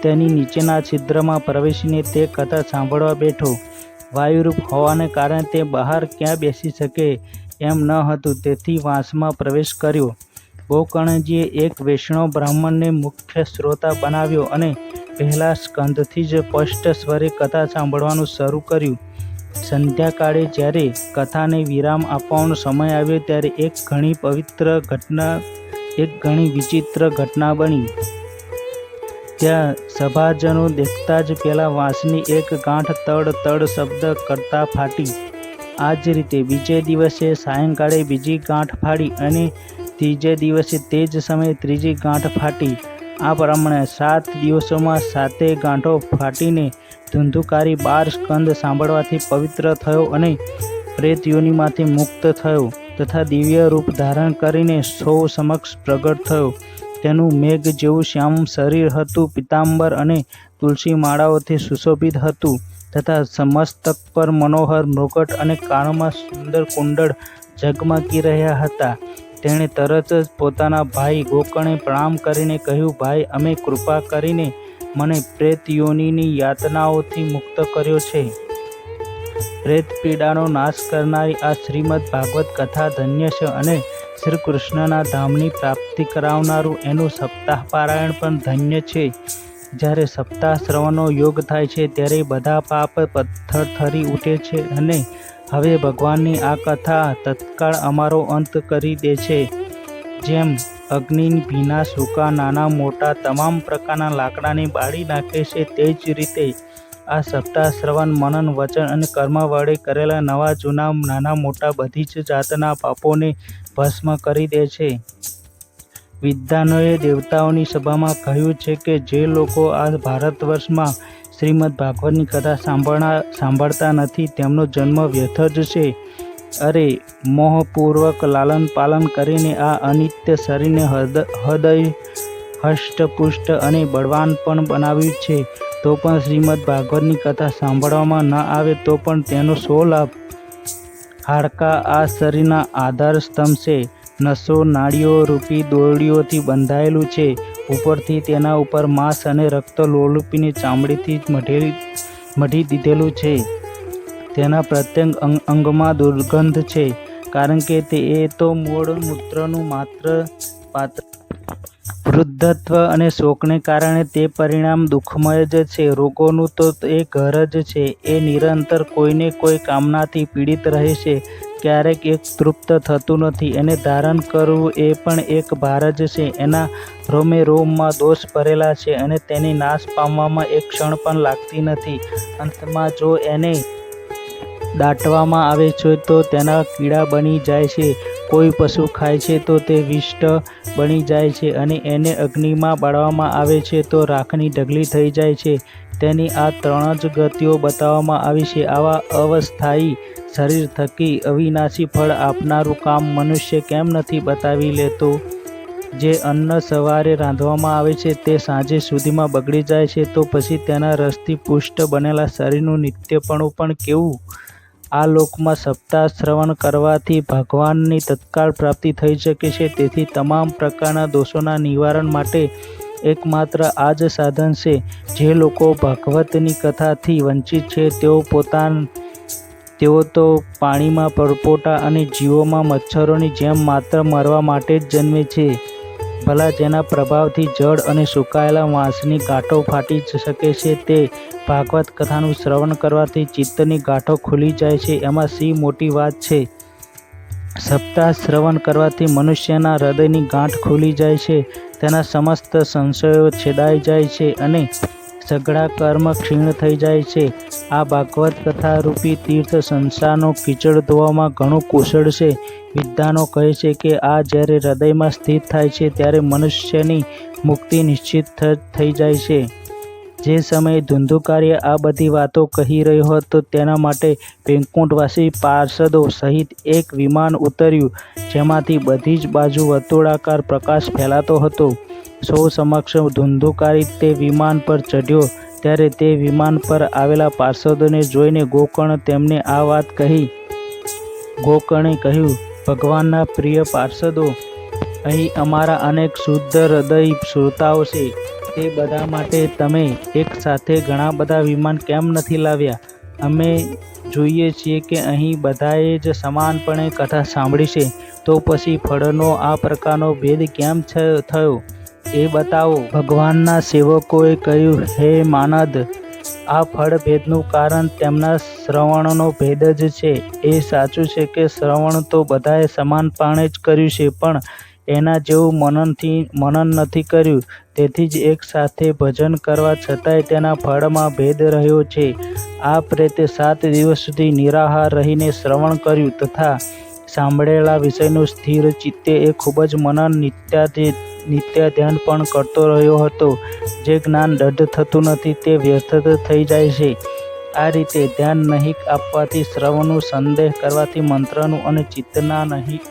તેની નીચેના છિદ્રમાં પ્રવેશીને તે કથા સાંભળવા બેઠો. વાયુરૂપ હોવાને કારણે તે બહાર ક્યાં બેસી શકે એમ ન હતું, તેથી વાંસમાં પ્રવેશ કર્યો. ગોકર્ણજીએ એક વૈષ્ણવ બ્રાહ્મણને મુખ્ય શ્રોતા બનાવ્યો અને પહેલા સ્કંદથી જ સ્પષ્ટ સ્વરે કથા સાંભળવાનું શરૂ કર્યું. સંધ્યાકાળે જ્યારે કથાને વિરામ આપવાનો સમય આવ્યો ત્યારે એક ઘણી વિચિત્ર ઘટના બની. ત્યાં સભાજનો દેખતા જ પેલા વાંસની એક ગાંઠ તડ તડ શબ્દ કરતા ફાટી. આ જ રીતે બીજે દિવસે સાયંકાળે બીજી ગાંઠ ફાડી અને ત્રીજે દિવસે તે જ સમયે ત્રીજી ગાંઠ ફાટી. આ પ્રમાણે 7 દિવસોમાં 7 ગાંઠો ફાટીને ધુંધુકારી 12 સ્કંદ સાંભળવાથી પવિત્ર થયો અને પ્રેત યોનિમાંથી મુક્ત થયો તથા દિવ્ય રૂપ ધારણ કરીને સૌ સમક્ષ પ્રગટ થયો. તેનું મેઘ જેવું શ્યામ શરીર હતું, પીતાંબર અને તુલસી માળાઓથી સુશોભિત હતું તથા મસ્તક પર મનોહર મૃગટ અને કાનમાં સુંદર કુંડળ ઝગમગી રહ્યા હતા. તેણે તરત જ પોતાના ભાઈ ગોકર્ણે પ્રણામ કરીને કહ્યું, ભાઈ, અમે કૃપા કરીને મને પ્રેત યોનિની યાતનાઓથી મુક્ત કર્યો છે. પ્રેત પીડાનો નાશ કરનારી આ શ્રીમદ ભાગવત કથા ધન્ય છે અને શ્રી કૃષ્ણના ધામની પ્રાપ્તિ કરાવનારું એનું સપ્તાહ પારાયણ પણ ધન્ય છે. જ્યારે સપ્તાહ શ્રવણનો યોગ થાય છે ત્યારે બધા પાપ પથ્થર થરી ઉઠે છે અને હવે ભગવાનની આ કથા તત્કાળ અમારો અંત કરી દે છે. જેમ અગ્નિ ભીના સૂકા નાના મોટા તમામ પ્રકારના લાકડાને બાળી નાખે છે, તે જ રીતે આ સપ્તાહ શ્રવણ, મનન, વચન અને કર્મ વડે કરેલા નવા જૂના નાના મોટા બધી જ જાતના પાપોને ભસ્મ કરી દે છે. વિદ્વાનોએ દેવતાઓની સભામાં કહ્યું છે કે જે લોકો આ ભારત વર્ષમાં શ્રીમદ ભાગવતની કથા સાંભળતા નથી તેમનો જન્મ વ્યર્થ જ છે. અરે, મોહપૂર્વક લાલન પાલન કરીને આ અનિત્ય શરીરને હૃદય હષ્ટપુષ્ટ અને બળવાન પણ બનાવ્યું છે, તો પણ શ્રીમદ ભાગવતની કથા સાંભળવામાં ન આવે તો પણ તેનો શો લાભ? હાડકાં આ શરીરના આધાર સ્તંભ છે. નસો નાડીઓ રૂપી દોરડીઓથી બંધાયેલું છે. ઉપરથી તેના ઉપર માંસ અને રક્ત લોલુપીને ચામડીથી મઢી દીધેલું છે. તેના પ્રત્યેક અંગમાં દુર્ગંધ છે, કારણ કે તે તો મૂળ મૂત્રનું માત્ર પાત્ર. વૃદ્ધત્વ અને શોકને કારણે તે પરિણામ દુઃખમય જ છે. રોગોનું તો એ ઘર જ છે. એ નિરંતર કોઈને કોઈ કામનાથી પીડિત રહે છે. ક્યારેક એક તૃપ્ત થતું નથી. એને ધારણ કરવું એ પણ એક ભાર જ છે. એના રોમે રોમમાં દોષ ભરેલા છે અને તેને નાશ પામવામાં એક ક્ષણ પણ લાગતી નથી. અંતમાં જો એને દાટવામાં આવે છે તો તેના કીડા બની જાય છે. કોઈ પશુ ખાય છે તો તે વિષ્ટ બની જાય છે અને એને અગ્નિમાં બાળવામાં આવે છે તો રાખની ઢગલી થઈ જાય છે. તેની આ 3 જ ગતિઓ બતાવવામાં આવી છે. આવા અવસ્થાયી શરીર થકી અવિનાશી ફળ આપનારું કામ મનુષ્ય કેમ નથી બતાવી લેતો? જે અન્ન સવારે રાંધવામાં આવે છે તે સાંજે સુધીમાં બગડી જાય છે, તો પછી તેના રસથી પુષ્ટ બનેલા શરીરનું નિત્યપણું પણ કેવું? આ લોકમાં સપ્તાહ શ્રવણ કરવાથી ભગવાનની તત્કાળ પ્રાપ્તિ થઈ શકે છે. તેથી તમામ પ્રકારના દોષોના નિવારણ માટે એકમાત્ર આ જ સાધન છે. જે લોકો ભાગવતની કથાથી વંચિત છે તેઓ તો પાણીમાં પરપોટા અને જીવોમાં મચ્છરોની જેમ માત્ર મરવા માટે જ જન્મે છે. ભલા જેના પ્રભાવથી જળ અને સુકાયેલા વાંસની ગાંઠો ફાટી શકે છે, તે ભાગવત કથાનું શ્રવણ કરવાથી ચિત્તની ગાંઠો ખુલી જાય છે. એમાં શી મોટી વાત છે? સપ્તાહ શ્રવણ કરવાથી મનુષ્યના હૃદયની ગાંઠ ખુલી જાય છે, તેના સમસ્ત સંશયો છેદાઈ જાય છે અને સઘળા કર્મ ક્ષીણ થઈ જાય છે. આ ભાગવત કથા રૂપી તીર્થ સંસારનો કીચડ ધોવામાં ઘણું કુશળ છે. વિદ્વાનો કહે છે કે આ જ્યારે હૃદયમાં સ્થિત થાય છે ત્યારે મનુષ્યની મુક્તિ નિશ્ચિત થઈ જાય છે. જે સમયે ધુંધુકાર્ય આ બધી વાતો કહી રહ્યો હતો તેના માટે વૈકુંઠવાસી પાર્ષદો સહિત એક વિમાન ઉતર્યું, જેમાંથી બધી જ બાજુ વર્તુળાકાર પ્રકાશ ફેલાતો હતો. સૌ સમક્ષ ધુંધુકારી તે વિમાન પર ચઢ્યો ત્યારે તે વિમાન પર આવેલા પાર્ષદોને જોઈને ગોકર્ણ તેમને આ વાત કહી. ગોકર્ણે કહ્યું, ભગવાનના પ્રિય પાર્ષદો, અહીં અમારા અનેક શુદ્ધ હૃદય શ્રોતાઓ છે. તે બધા માટે તમે એક સાથે ઘણા બધા વિમાન કેમ નથી લાવ્યા? અમે જોઈએ છીએ કે અહીં બધાએ જ સમાનપણે કથા સાંભળી છે, તો પછી ફળનો આ પ્રકારનો ભેદ કેમ થયો એ બતાવો. ભગવાનના સેવકોએ કહ્યું, હે માનદ, આ ફળ ભેદનું કારણ તેમના શ્રવણનો ભેદ જ છે. એ સાચું છે કે શ્રવણ તો બધાએ સમાનપણે જ કર્યું છે, પણ એના જેવું મનન નથી કર્યું. તેથી જ એક સાથે ભજન કરવા છતાંય તેના ફળમાં ભેદ રહ્યો છે. આ પ્રેતે 7 દિવસ સુધી નિરાહાર રહીને શ્રવણ કર્યું તથા સાંભળેલા વિષયનું સ્થિર ચિત્તે એ ખૂબ જ મનન નિત્ય ધ્યાન પણ કરતો રહ્યો હતો. જે જ્ઞાન દઢ થતું નથી તે વ્યર્થ થઈ જાય છે. આ રીતે ધ્યાન નહીં આપવાથી, શ્રવણનું સંદેહ કરવાથી, મંત્રનું અને ચિત્તના નહીં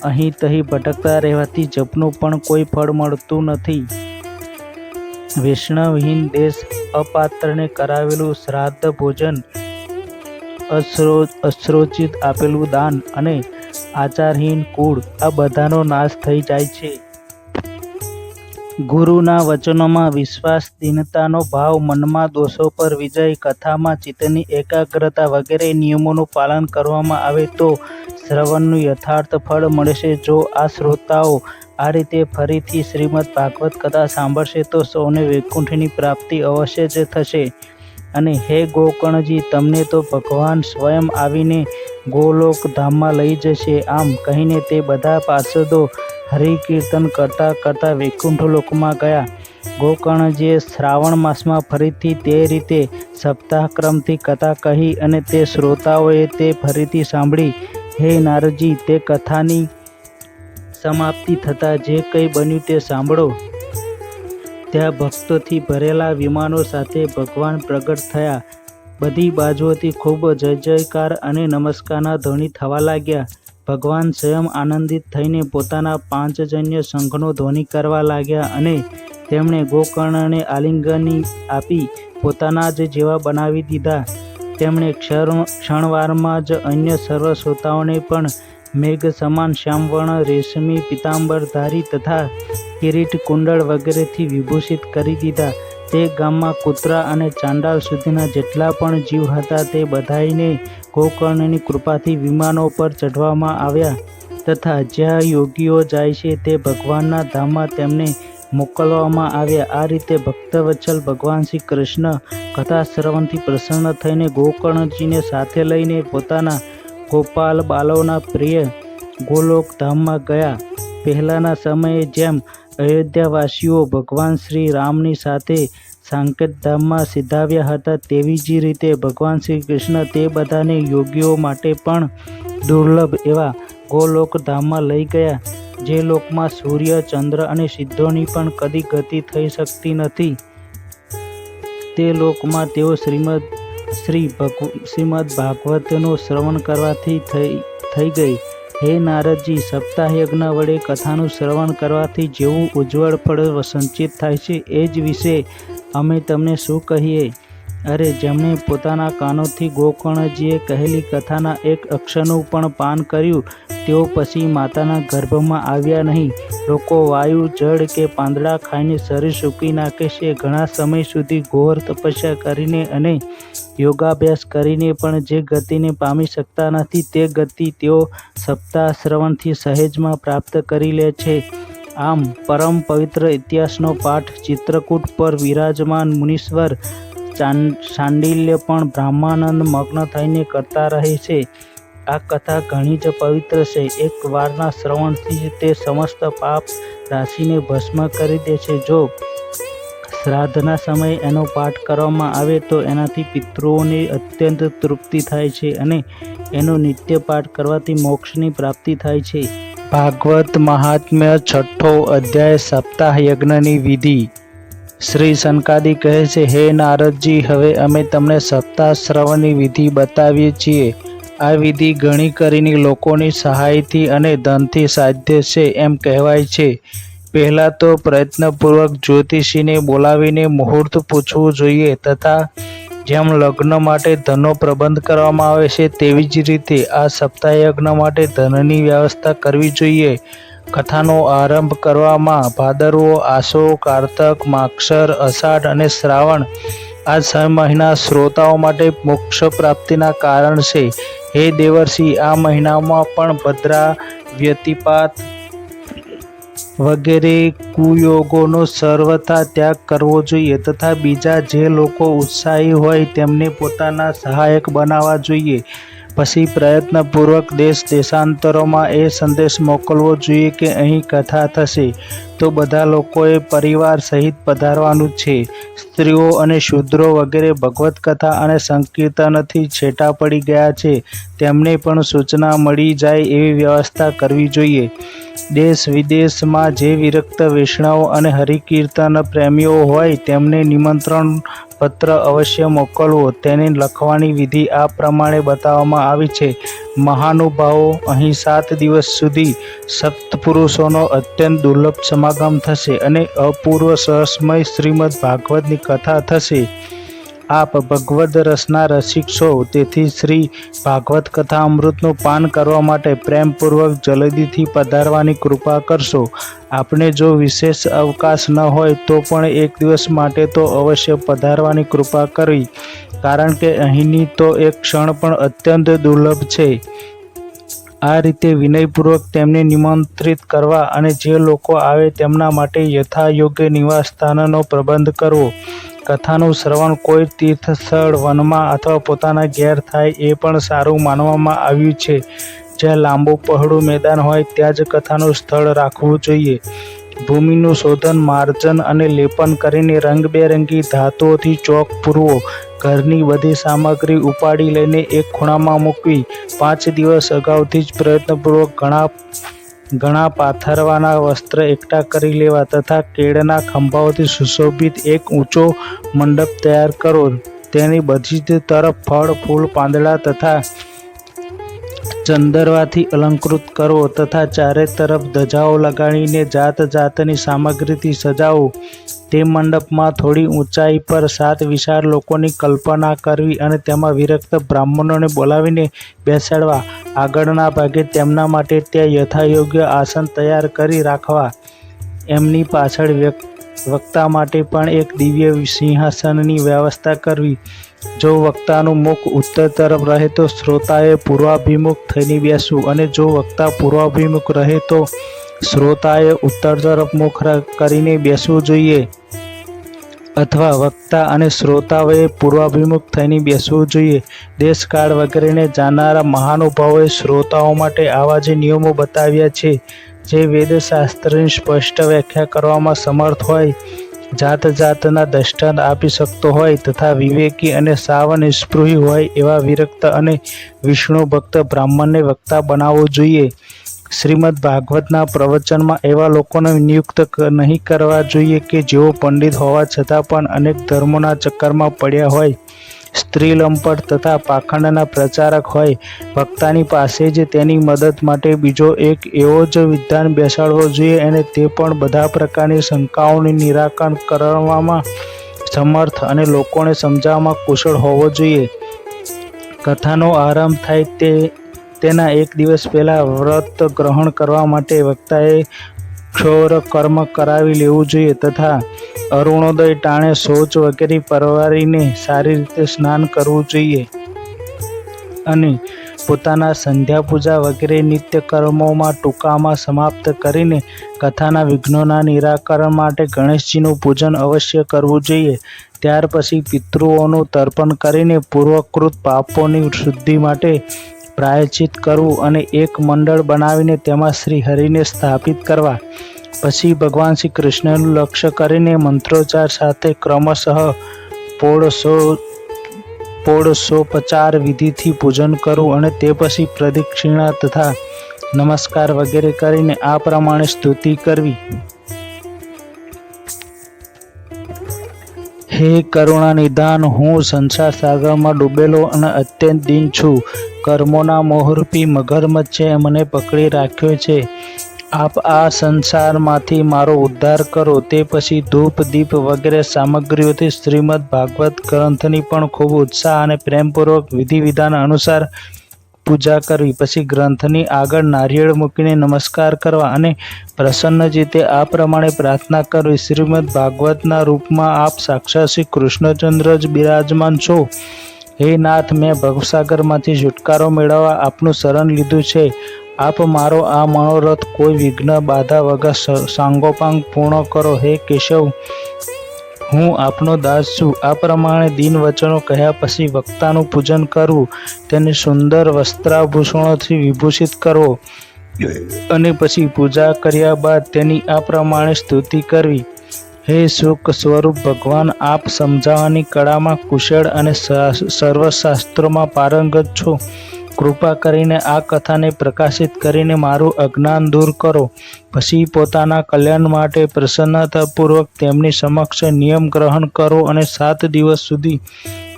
અહીં તહીં ભટકતા રહેવાથી જપનું પણ કોઈ ફળ મળતું નથી. વૈષ્ણવહીન દેશ, અપાત્રને કરાવેલું શ્રાદ્ધ ભોજન, અશ્રોચિત આપેલું દાન અને આચારહીન કુળ, આ બધાનો નાશ થઈ જાય છે. ગુરુના વચનોમાં વિશ્વાસ, દીનતાનો ભાવ, મનમાં દોષો પર વિજય, કથામાં ચિત્તની એકાગ્રતા વગેરે નિયમોનું પાલન કરવામાં આવે તો શ્રવણનું યથાર્થ ફળ મળશે. જો આ શ્રોતાઓ આ રીતે ફરીથી શ્રીમદ ભાગવત કથા સાંભળશે તો સૌને વૈકુંઠની પ્રાપ્તિ અવશ્ય જ થશે. અને હે ગોકર્ણજી, તમને તો ભગવાન સ્વયં આવીને ગોલોક ધામમાં લઈ જશે. આમ કહીને તે બધા પાર્ષદો હરિકીર્તન કરતા કરતા વૈકુંઠ લોકમાં ગયા. ગોકર્ણજીએ શ્રાવણ માસમાં ફરીથી તે રીતે સપ્તાહક્રમથી કથા કહી અને તે શ્રોતાઓએ તે ફરીથી સાંભળી. હે નારદજી, તે કથાની સમાપ્તિ થતાં જે કંઈ બન્યું તે સાંભળો. ત્યાં ભક્તોથી ભરેલા વિમાનો સાથે ભગવાન પ્રગટ થયા. બધી બાજુઓથી ખૂબ જય જયકાર અને નમસ્કારના ધ્વનિ થવા લાગ્યા. ભગવાન સ્વયં આનંદિત થઈને પોતાના પાંચજન્ય શંખનો ધ્વનિ કરવા લાગ્યા અને તેમણે ગોકર્ણને આલિંગની આપી પોતાના જ જેવા બનાવી દીધા. તેમણે ક્ષણવારમાં જ અન્ય સર્વ શ્રોતાઓને પણ મેઘ સમાન શ્યામવર્ણ રેશમી પીતાંબરધારી તથા કિરીટ કુંડળ વગેરેથી વિભૂષિત કરી દીધા. તે ગામમાં કૂતરા અને ચાંડાલ સુધીના જેટલા પણ જીવ હતા તે બધાઈને ગોકર્ણની કૃપાથી વિમાનો પર ચઢવામાં આવ્યા તથા જ્યાં યોગીઓ જાય છે તે ભગવાનના ધામમાં તેમને મોકલવામાં આવ્યા. આ રીતે ભક્તવત્સલ ભગવાન શ્રી કૃષ્ણ કથા શ્રવણથી પ્રસન્ન થઈને ગોકર્ણજીને સાથે લઈને પોતાના ગોપાલ બાલોના પ્રિય ગોલોક ધામમાં ગયા. પહેલાંના સમયે જેમ અયોધ્યાવાસીઓ ભગવાન શ્રી રામની સાથે સાંકેત ધામમાં સિધાવ્યા હતા, તેવી જ રીતે ભગવાન શ્રી કૃષ્ણ તે બધાને યોગીઓ માટે પણ દુર્લભ એવા ગોલોક ધામમાં લઈ ગયા, જે લોકમાં સૂર્ય, ચંદ્ર અને સિદ્ધોની પણ કદી ગતિ થઈ શકતી નથી. તે લોકમાં તેઓ શ્રીમદ ભાગવતનું શ્રવણ કરવાથી થઈ ગઈ. હે નારદજી, સપ્તાહ યજ્ઞ વડે કથાનું શ્રવણ કરવાથી જેવું ઉજ્જવળ ફળ સંચિત થાય છે એ જ વિશે અમે તમને શું કહીએ? અરે, જેમણે પોતાના કાનોથી ગોકર્ણજીએ કહેલી કથાના એક અક્ષરનું પણ પાન કર્યું તેઓ પછી માતાના ગર્ભમાં આવ્યા નહીં. લોકો વાયુ, જળ કે પાંદડા ખાઈને શરીર સૂકી નાખે છે. ઘણા સમય સુધી ઘોર તપસ્યા કરીને અને યોગાભ્યાસ કરીને પણ જે ગતિને પામી શકતા નથી તે ગતિ તેઓ સપ્તાહ શ્રવણથી સહેજમાં પ્રાપ્ત કરી લે છે. આમ પરમ પવિત્ર ઇતિહાસનો પાઠ ચિત્રકૂટ પર વિરાજમાન મુનીશ્વર શાંડિલ્ય પણ બ્રહ્માનંદ મગ્ન થઈને કરતા રહે છે. આ કથા ઘણી જ પવિત્ર છે. એક વારના શ્રવણથી જ તે સમસ્ત પાપ રાશિને ભસ્મ કરી દે છે. જો શ્રાદ્ધના સમયે એનો પાઠ કરવામાં આવે તો એનાથી પિતૃઓને અત્યંત તૃપ્તિ થાય છે અને એનો નિત્ય પાઠ કરવાથી મોક્ષની પ્રાપ્તિ થાય છે. ભાગવત મહાત્મ્ય છઠ્ઠો અધ્યાય સપ્તાહ યજ્ઞની વિધિ. શ્રી સનકાદિ કહે છે, હે નારદજી, હવે અમે તમને સપ્તાહ શ્રવણની વિધિ બતાવીએ છીએ. આ વિધિ ઘણી કરીને લોકોની સહાયથી અને ધનથી સાધ્ય છે એમ કહેવાય છે. પહેલાં તો પ્રયત્નપૂર્વક જ્યોતિષીને બોલાવીને મુહૂર્ત પૂછવું જોઈએ તથા જેમ લગ્ન માટે ધનનો પ્રબંધ કરવામાં આવે છે તેવી જ રીતે આ સપ્તાહ યજ્ઞ માટે ધનની વ્યવસ્થા કરવી જોઈએ. કથાનો આરંભ કરવામાં ભાદરવો, આસો, કારતક, માગશર, અષાઢ અને શ્રાવણ આ 6 મહિના શ્રોતાઓ માટે મોક્ષ પ્રાપ્તિના કારણ છે. હે દેવર્ષિ, આ મહિનામાં પણ ભદ્રા, વ્યતિપાત વગેરે કુયોગોનો સર્વથા ત્યાગ કરવો જોઈએ તથા બીજા જે લોકો ઉત્સાહી હોય તેમને પોતાના સહાયક બનાવવા જોઈએ. પછી પ્રયત્નપૂર્વક દેશાંતરોમાં એ સંદેશ મોકલવો જોઈએ કે અહીં કથા થશે તો બધા લોકોએ પરિવાર સહિત પધારવાનું છે. સ્ત્રીઓ અને શૂદ્રો વગેરે ભગવત કથા અને સંકીર્તનથી છેટા પડી ગયા છે તેમને પણ સૂચના મળી જાય એવી વ્યવસ્થા કરવી જોઈએ. દેશ વિદેશમાં જે વિરક્ત વૈષ્ણવ અને હરિકીર્તન પ્રેમીઓ હોય તેમને નિમંત્રણ પત્ર અવશ્ય મોકલવો. તેને લખવાની વિધિ આ પ્રમાણે બતાવવામાં આવી છે. મહાનુભાવો, અહીં 7 દિવસ સુધી સપ્તપુરુષોનો અત્યંત દુર્લભ સમાગમ થશે અને અપૂર્વ સરસમય શ્રીમદ ભાગવતની કથા થશે. આપ ભગવદ રસના રસિક છો, તેથી શ્રી ભાગવત કથા અમૃતનું પાન કરવા માટે પ્રેમપૂર્વક જલ્દીથી પધારવાની કૃપા કરશો. આપણે જો વિશેષ અવકાશ ન હોય તો પણ એક દિવસ માટે તો અવશ્ય પધારવાની કૃપા કરવી, કારણ કે અહીંની તો એક ક્ષણ પણ અત્યંત દુર્લભ છે. આ રીતે વિનયપૂર્વક તેમને નિમંત્રિત કરવા અને જે લોકો આવે તેમના માટે યથાયોગ્ય નિવાસસ્થાનનો પ્રબંધ કરવો. કથાનું શ્રવણ કોઈ તીર્થસ્થળ, વનમાં અથવા પોતાના ઘેર થાય એ પણ સારું માનવામાં આવ્યું છે. જ્યાં લાંબુ પહોળું મેદાન હોય ત્યાં જ કથાનું સ્થળ રાખવું જોઈએ. ભૂમિનું શોધન, માર્જન અને લેપન કરીને રંગબેરંગી ધાતુઓથી ચોક પૂરવો. ઘરની બધી સામગ્રી ઉપાડી લઈને એક ખૂણામાં મૂકવી. 5 દિવસ અગાઉથી જ પ્રયત્નપૂર્વક ઘણા પાથરવાના વસ્ત્ર એકઠા કરી લેવા તથા કેળના ખંભાઓથી સુશોભિત એક ઊંચો મંડપ તૈયાર કરો. તેની બધી જ તરફ ફળ, ફૂલ, પાંદડા તથા ચંદરવાથી અલંકૃત કરવો તથા ચારે તરફ ધજાઓ લગાડીને જાત જાતની સામગ્રીથી સજાવો. તે મંડપમાં થોડી ઊંચાઈ પર 7 વિશાળ લોકોની કલ્પના કરવી અને તેમાં વિરક્ત બ્રાહ્મણોને બોલાવીને બેસાડવા. આગળના ભાગે તેમના માટે ત્યાં યથાયોગ્ય આસન તૈયાર કરી રાખવા. એમની પાછળ વક્તા માટે પણ એક દિવ્ય સિંહાસનની વ્યવસ્થા કરવી. જો વક્તાનું મુખ ઉત્તર તરફ રહે તો શ્રોતાએ પૂર્વાભિમુખ થઈને બેસવું અને જો વક્તા પૂર્વાભિમુખ રહે તો શ્રોતાએ ઉત્તર તરફ મુખ કરીને બેસવું જોઈએ, અથવા વક્તા અને શ્રોતાઓએ પૂર્વાભિમુખ થઈને બેસવું જોઈએ. દેશકાળ વગેરેને જાણનારા મહાનુભાવોએ શ્રોતાઓ માટે આવા જે નિયમો બતાવ્યા છે, જે વેદશાસ્ત્રની સ્પષ્ટ વ્યાખ્યા કરવામાં સમર્થ હોય, જાત જાતના દ્રષ્ટાંત આપી શકતો હોય તથા વિવેકી અને સાવ નિસ્પૃહી હોય એવા વિરક્ત અને વિષ્ણુ ભક્ત બ્રાહ્મણને વક્તા બનાવવો જોઈએ. શ્રીમદ ભાગવતના પ્રવચનમાં એવા લોકોને નિયુક્ત નહીં કરવા જોઈએ કે જેઓ પંડિત હોવા છતાં પણ અનેક ધર્મોના ચક્કરમાં પડ્યા હોય, સ્ત્રી લંપટ તથા પાખંડના પ્રચારક હોય. વક્તાની પાસે જ તેની મદદ માટે બીજો એક એવો જ વિદ્વાન બેસાડવો જોઈએ અને તે પણ બધા પ્રકારની શંકાઓનું નિરાકરણ કરવામાં સમર્થ અને લોકોને સમજાવવામાં કુશળ હોવો જોઈએ. કથાનો આરંભ થાય તેના એક દિવસ પહેલાં વ્રત ગ્રહણ કરવા માટે વક્તાએ ક્ષૌર કર્મ કરાવી લેવું જોઈએ તથા અરુણોદય ટાણે શૌચ વગેરે પરવારીને સારી રીતે સ્નાન કરવું જોઈએ અને પોતાના સંધ્યા પૂજા વગેરે નિત્ય કર્મોમાં ટૂંકામાં સમાપ્ત કરીને કથાના વિઘ્નોના નિરાકરણ માટે ગણેશજીનું પૂજન અવશ્ય કરવું જોઈએ. ત્યાર પછી પિતૃઓનું તર્પણ કરીને પૂર્વકૃત પાપોની શુદ્ધિ માટે પ્રાયશ્ચિત કરવું અને એક મંડળ બનાવીને તેમાં શ્રી હરિને સ્થાપિત કરવા. પછી ભગવાન શ્રી કૃષ્ણનું લક્ષ્ય કરીને મંત્રોચ્ચાર સાથે ક્રમશઃ પોળસોપચાર વિધિથી પૂજન કરવું અને તે પછી પ્રદક્ષિણા તથા નમસ્કાર વગેરે કરીને આ પ્રમાણે સ્તુતિ કરવી. હે કરુણા નિધાન, હું સંસાર સાગરમાં ડૂબેલો અને અત્યંત દીન છું. કર્મોના મોહરૂપી મગરમચ્છે મને પકડી રાખ્યો છે. આપ આ સંસારમાંથી મારો ઉદ્ધાર કરો. તે પછી ધૂપ દીપ વગેરે સામગ્રીઓથી શ્રીમદ ભાગવત ગ્રંથની પણ ખૂબ ઉત્સાહ અને પ્રેમપૂર્વક વિધિ વિધાન અનુસાર પૂજા કરવી. પછી ગ્રંથની આગળ નારિયેળ મૂકીને નમસ્કાર કરવા અને પ્રસન્ન ચિત્તે આ પ્રમાણે પ્રાર્થના કરવી. શ્રીમદ ભાગવતના રૂપમાં આપ સાક્ષાત શ્રી કૃષ્ણચંદ્ર જ બિરાજમાન છો. હે નાથ, મેં ભવસાગરમાંથી છુટકારો મેળવવા આપનું શરણ લીધું છે. આપ મારો આ મનોરથ કોઈ વિઘ્ન બાધા વગર સાંગોપાંગ પૂર્ણ કરો. હે કેશવ, હું આપનો દાસ છું. આ પ્રમાણે દીન વચનો કહ્યા પછી વક્તાનું પૂજન કરવું, તેને સુંદર વસ્ત્રાભૂષણોથી વિભૂષિત કરવો અને પછી પૂજા કર્યા બાદ તેની આ પ્રમાણે સ્તુતિ કરવી. હે સુખ સ્વરૂપ ભગવાન, આપ સમજાવવાની કળામાં કુશળ અને સર્વશાસ્ત્રોમાં પારંગત છો. કૃપા કરીને આ કથાને પ્રકાશિત કરીને મારું અજ્ઞાન દૂર કરો. પછી પોતાના કલ્યાણ માટે પ્રસન્નતાપૂર્વક તેમની સમક્ષ નિયમ ગ્રહણ કરો અને 7 દિવસ સુધી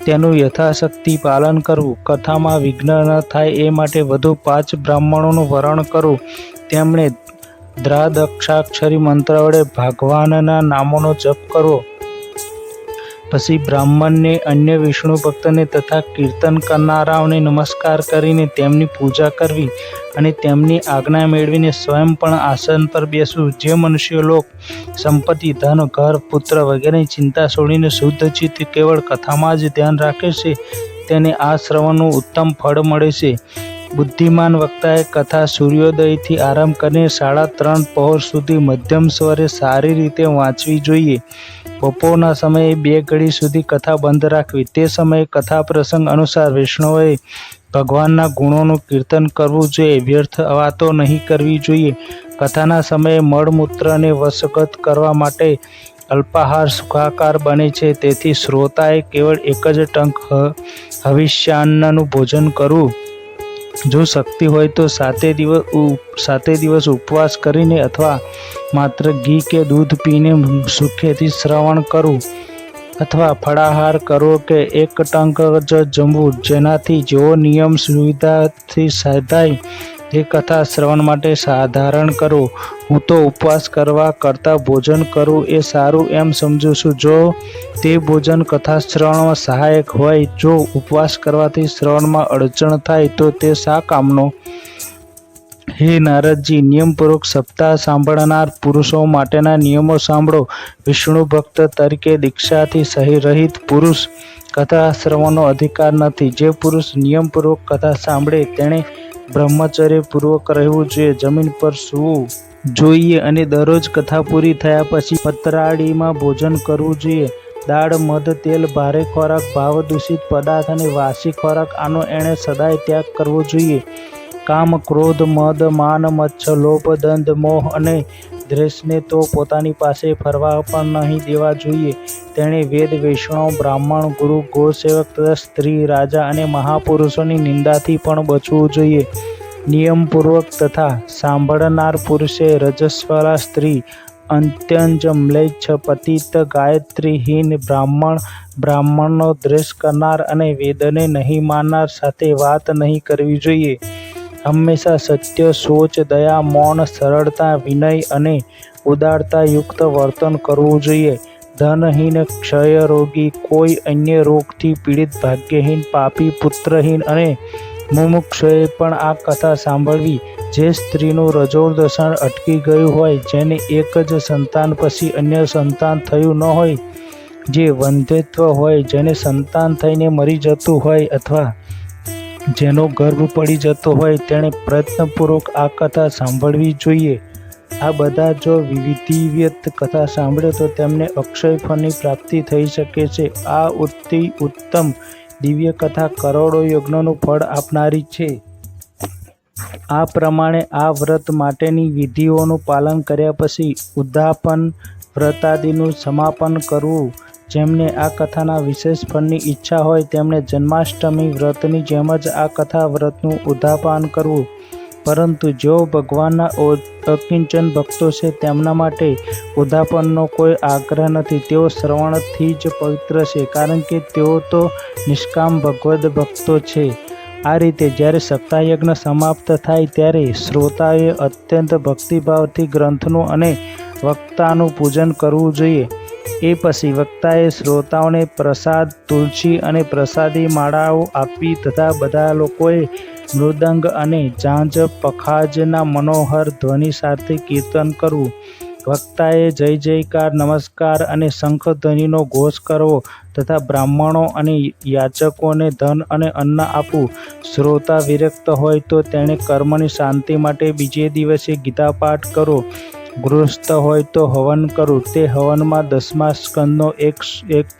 તેનું યથાશક્તિ પાલન કરવું. કથામાં વિઘ્ન ન થાય એ માટે વધુ 5 બ્રાહ્મણોનું વરણ કરવું. તેમણે દ્રાદક્ષાક્ષરી મંત્ર વડે ભગવાનના નામોનો જપ કરવો. પછી બ્રાહ્મણને, અન્ય વિષ્ણુ ભક્તને તથા કીર્તન કરનારાઓને નમસ્કાર કરીને તેમની પૂજા કરવી અને તેમની આજ્ઞા મેળવીને સ્વયં પણ આસન પર બેસવું. જે મનુષ્ય લોક, સંપત્તિ, ધન, ઘર, પુત્ર વગેરેની ચિંતા છોડીને શુદ્ધ ચિત્ત કેવળ કથામાં જ ધ્યાન રાખે છે, તેને આ શ્રવણનું ઉત્તમ ફળ મળે છે. બુદ્ધિમાન વક્તાએ કથા સૂર્યોદયથી આરંભ કરીને 3:30 પહોર સુધી મધ્યમ સ્વરે સારી રીતે વાંચવી જોઈએ. બપોરના સમયે 2 ઘડી સુધી કથા બંધ રાખવી. તે સમયે કથા પ્રસંગ અનુસાર વૈષ્ણવોએ ભગવાનના ગુણોનું કીર્તન કરવું જોઈએ. વ્યર્થ વાતો નહીં કરવી જોઈએ. કથાના સમયે મળમૂત્રને વશગત કરવા માટે અલ્પાહાર સુખાકાર બને છે. તેથી શ્રોતાએ કેવળ એક જ ટંક હવિષ્યાન્નનું ભોજન કરવું. જો શક્તિ હોય તો 7 દિવસ ઉપવાસ કરીને અથવા માત્ર ઘી કે દૂધ પીને સુખેથી શ્રવણ કરવું અથવા ફળાહાર કરવો કે એક ટંક જ જમવું. જેનાથી જેવો નિયમ સુવિધાથી સાધાય તે કથા શ્રવણ માટે સાધારણ કરવો. હું તો ઉપવાસ કરવા કરતાં ભોજન કરવું એ સારું એમ સમજું છું. જો તે ભોજન કથા શ્રવણમાં સહાયક હોય, જો ઉપવાસ કરવાથી શ્રવણમાં અડચણ થાય તો તે શા કામનો? હે નારદજી, નિયમપૂર્વક સપ્તાહ સાંભળનાર પુરુષો માટેના નિયમો સાંભળો. વિષ્ણુ ભક્ત તરીકે દીક્ષાથી સહિરહિત પુરુષ કથા શ્રવણનો અધિકાર નથી. જે પુરુષ નિયમપૂર્વક કથા સાંભળે તેણે બ્રહ્મચર્યપૂર્વક રહેવું જોઈએ, જમીન પર સૂવું જોઈએ અને દરરોજ કથા પૂરી થયા પછી પતરાળીમાં ભોજન કરવું જોઈએ. દાળ, મધ, તેલ, ભારે ખોરાક, ભાવદૂષિત પદાર્થ અને વાસી ખોરાક આનો એણે સદાય ત્યાગ કરવો જોઈએ. કામ, ક્રોધ, મદ, માન, મચ્છર, લોભ, દંભ, મોહ અને દ્વેષને તો પોતાની પાસે ફરવા પણ નહીં દેવા જોઈએ. તેણે વેદ, વૈષ્ણવ, બ્રાહ્મણ, ગુરુ, ગોસેવક તથા સ્ત્રી, રાજા અને મહાપુરુષોની નિંદાથી પણ બચવું જોઈએ. નિયમપૂર્વક તથા સાંભળનાર પુરુષે રજસ્વલા સ્ત્રી, અત્યંત મ્લેચ્છ, પતિત, ગાયત્રીહીન બ્રાહ્મણનો દ્વેષ કરનાર અને વેદને નહીં માનનાર સાથે વાત નહીં કરવી જોઈએ. હંમેશા સત્ય, શૌચ, દયા, મૌન, સરળતા, વિનય અને ઉદારતા યુક્ત વર્તન કરવું જોઈએ. ધનહીન, ક્ષયરોગી, કોઈ અન્ય રોગથી પીડિત, ભાગ્યહીન, પાપી, પુત્રહીન અને મુમુક્ષુએ પણ આ કથા સાંભળવી. જે સ્ત્રીનું રજોદર્શન અટકી ગયું હોય, જેને એક જ સંતાન પછી અન્ય સંતાન થયું ન હોય, જે વંધ્યત્વ હોય, જેને સંતાન થઈને મરી જતું હોય અથવા જેનો ગર્ભ પડી જતો હોય, તેણે પ્રયત્નપૂર્વક આ કથા સાંભળવી જોઈએ. આ બધા જો વિધિવત કથા સાંભળે તો તેમને અક્ષય ફળની પ્રાપ્તિ થઈ શકે છે. આ અતિ ઉત્તમ દિવ્ય કથા કરોડો યજ્ઞોનું ફળ આપનારી છે. આ પ્રમાણે આ વ્રત માટેની વિધિઓનું પાલન કર્યા પછી ઉદ્યાપન વ્રતાદિનું સમાપન કરવું. જેમને આ કથાના વિશેષ ફળની ઈચ્છા હોય તેમણે જન્માષ્ટમી વ્રતની જેમ જ આ કથા વ્રતનું ઉદ્યાપન કરવું. પરંતુ જેઓ ભગવાનના અકિંચન ભક્તો છે તેમના માટે ઉદ્યાપનનો કોઈ આગ્રહ નથી. તેઓ શ્રવણથી જ પવિત્ર છે, કારણ કે તેઓ તો નિષ્કામ ભગવદ ભક્તો છે. આ રીતે જ્યારે સપ્તાહયજ્ઞ સમાપ્ત થાય ત્યારે શ્રોતાએ અત્યંત ભક્તિભાવથી ગ્રંથનું અને વક્તાનું પૂજન કરવું જોઈએ. એ પછી વક્તાએ શ્રોતાઓને પ્રસાદ, તુલસી અને પ્રસાદી માળાઓ આપવી તથા બધા લોકોએ મૃદંગ અને ઝાંઝ પખાજના મનોહર ધ્વનિ સાથે કીર્તન કરવું. વક્તાએ જય જયકાર, નમસ્કાર અને શંખધ્વનિનો ઘોષ કરવો તથા બ્રાહ્મણો અને યાચકોને ધન અને અન્ન આપવું. શ્રોતા વિરક્ત હોય તો તેણે કર્મની શાંતિ માટે બીજે દિવસે ગીતાપાઠ કરો. ગૃહસ્થ હોય તો હવન કરવું. તે હવનમાં 10મા સ્કંદનો એક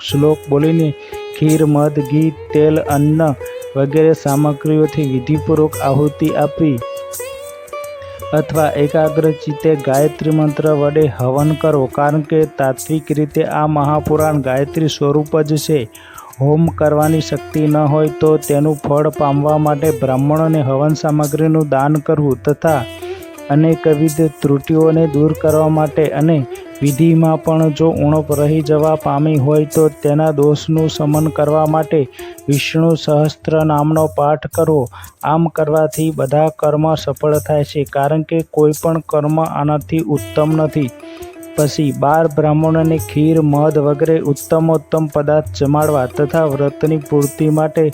શ્લોક બોલીને ખીર, મધ, ઘી, તેલ, અન્ન વગેરે સામગ્રીઓથી વિધિપૂર્વક આહુતિ આપવી અથવા એકાગ્ર ચિત્તે ગાયત્રી મંત્ર વડે હવન કરવો. કારણ કે તાત્વિક રીતે આ મહાપુરાણ ગાયત્રી સ્વરૂપ જ છે. હોમ કરવાની શક્તિ ન હોય તો તેનું ફળ પામવા માટે બ્રાહ્મણોને હવન સામગ્રીનું દાન કરવું તથા અનેકવિધ ત્રુટિઓને દૂર કરવા માટે અને વિધિમાં પણ જો ઉણપ રહી જવા પામી હોય તો તેના દોષનું શમન કરવા માટે વિષ્ણુ સહસ્ત્ર નામનો પાઠ કરવો. આમ કરવાથી બધા કર્મ સફળ થાય છે, કારણ કે કોઈ પણ કર્મ આનાથી ઉત્તમ નથી. પછી 12 બ્રાહ્મણોને ખીર, મધ વગેરે ઉત્તમોત્તમ પદાર્થ જમાડવા તથા વ્રતની પૂર્તિ માટે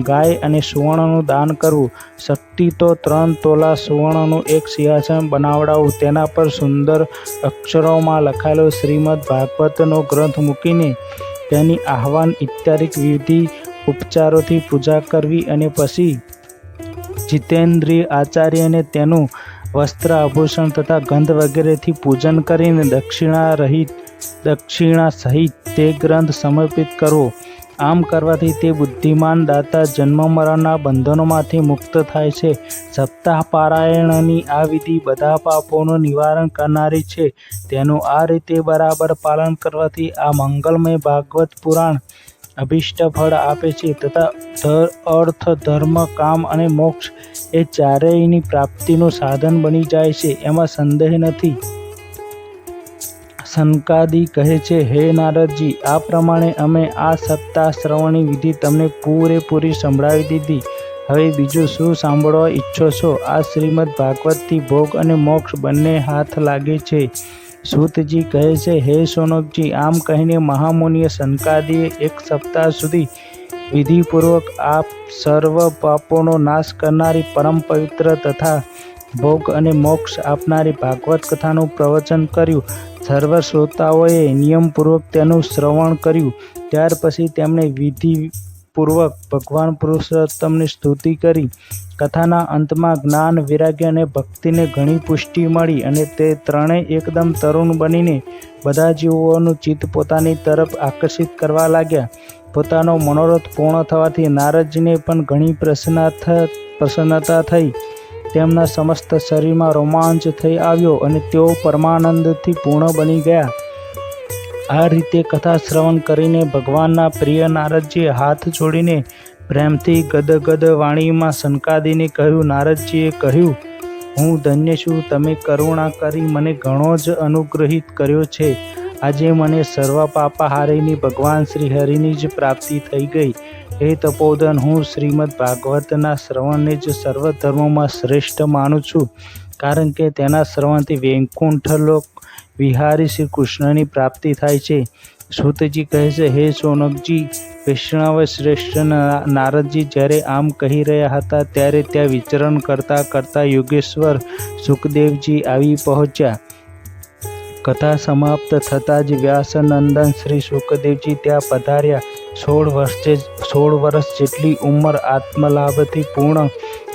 ગાય અને સુવર્ણનું દાન કરવું. શક્તિ તો 3 તોલા સુવર્ણનું એક સિંહાસન બનાવડાવવું. તેના પર સુંદર અક્ષરોમાં લખાયેલો શ્રીમદ ભાગવતનો ગ્રંથ મૂકીને તેની આહ્વાન ઇત્યાદિ વિધિ ઉપચારોથી પૂજા કરવી અને પછી જીતેન્દ્રિય આચાર્યને તેનું વસ્ત્ર, આભૂષણ તથા ગંધ વગેરેથી પૂજન કરીને દક્ષિણા સહિત તે ગ્રંથ સમર્પિત કરવો. આમ કરવાથી તે બુદ્ધિમાન દાતા જન્મ મરણના બંધનોમાંથી મુક્ત થાય છે. સપ્તાહ પારાયણની આ વિધિ બધા પાપોનું નિવારણ કરનારી છે. તેનું આ રીતે બરાબર પાલન કરવાથી આ મંગલમય ભાગવત પુરાણ અભીષ્ટ ફળ આપે છે તથા અર્થ, ધર્મ, કામ અને મોક્ષ એ ચારેયની પ્રાપ્તિનું સાધન બની જાય છે. એમાં સંદેહ નથી. સનકાદિ કહે છે, હે નારદજી, આ પ્રમાણે અમે આ સપ્તાહ શ્રવણની વિધિ તમને પૂરેપૂરી સંભળાવી દીધી. હવે બીજું શું સાંભળવા ઈચ્છો છો? આ શ્રીમદ ભાગવતથી ભોગ અને મોક્ષ બંને હાથ લાગે છે. સૂતજી કહે છે, હે શૌનકજી, આમ કહીને મહામુનિએ સનકાદિએ 1 સપ્તાહ સુધી વિધિપૂર્વક આપ સર્વ પાપોનો નાશ કરનારી પરમ પવિત્ર તથા ભોગ અને મોક્ષ આપનારી ભાગવત કથાનું પ્રવચન કર્યું. સર્વ શ્રોતાઓએ નિયમપૂર્વક તેનું શ્રવણ કર્યું. ત્યાર પછી તેમણે વિધિપૂર્વક ભગવાન પુરુષોત્તમની સ્તુતિ કરી. કથાના અંતમાં જ્ઞાન, વૈરાગ્ય અને ભક્તિને ઘણી પુષ્ટિ મળી અને તે ત્રણેય એકદમ તરુણ બનીને બધા જીવોનું ચિત્ત પોતાની તરફ આકર્ષિત કરવા લાગ્યા. પોતાનો મનોરથ પૂર્ણ થવાથી નારદજીને પણ ઘણી પ્રસન્નતા થઈ. તેમના સમસ્ત શરીરમાં રોમાંચ થઈ આવ્યો અને તેઓ પરમાનંદથી પૂર્ણ બની ગયા. આ રીતે કથા શ્રવણ કરીને ભગવાનના પ્રિય નારદજીએ હાથ જોડીને પ્રેમથી ગદગદ વાણીમાં સનકાદિને કહ્યું. નારદજીએ કહ્યું, હું ધન્ય છું. તમે કરુણા કરી મને ઘણો જ અનુગ્રહિત કર્યો છે. આજે મને સર્વ પાપાહારીની ભગવાન શ્રી હરિની જ પ્રાપ્તિ થઈ ગઈ. હે તપોધન, હું શ્રીમદ ભાગવતના શ્રવણને જ સર્વ ધર્મોમાં શ્રેષ્ઠ માનું છું, કારણ કે તેના શ્રવણથી વૈકુંઠ લોક વિહારી શ્રી કૃષ્ણની પ્રાપ્તિ થાય છે. સૂતજી કહે છે, હે શૌનકજી, વૈષ્ણવ શ્રેષ્ઠ નારદજી જ્યારે આમ કહી રહ્યા હતા ત્યારે ત્યાં વિચરણ કરતા કરતા યોગેશ્વર સુખદેવજી આવી પહોંચ્યા. કથા સમાપ્ત થતાં જ વ્યાસનંદન શ્રી સુખદેવજી ત્યાં પધાર્યા. 16 વર્ષ જેટલી ઉંમર આત્મલાભથી પૂર્ણ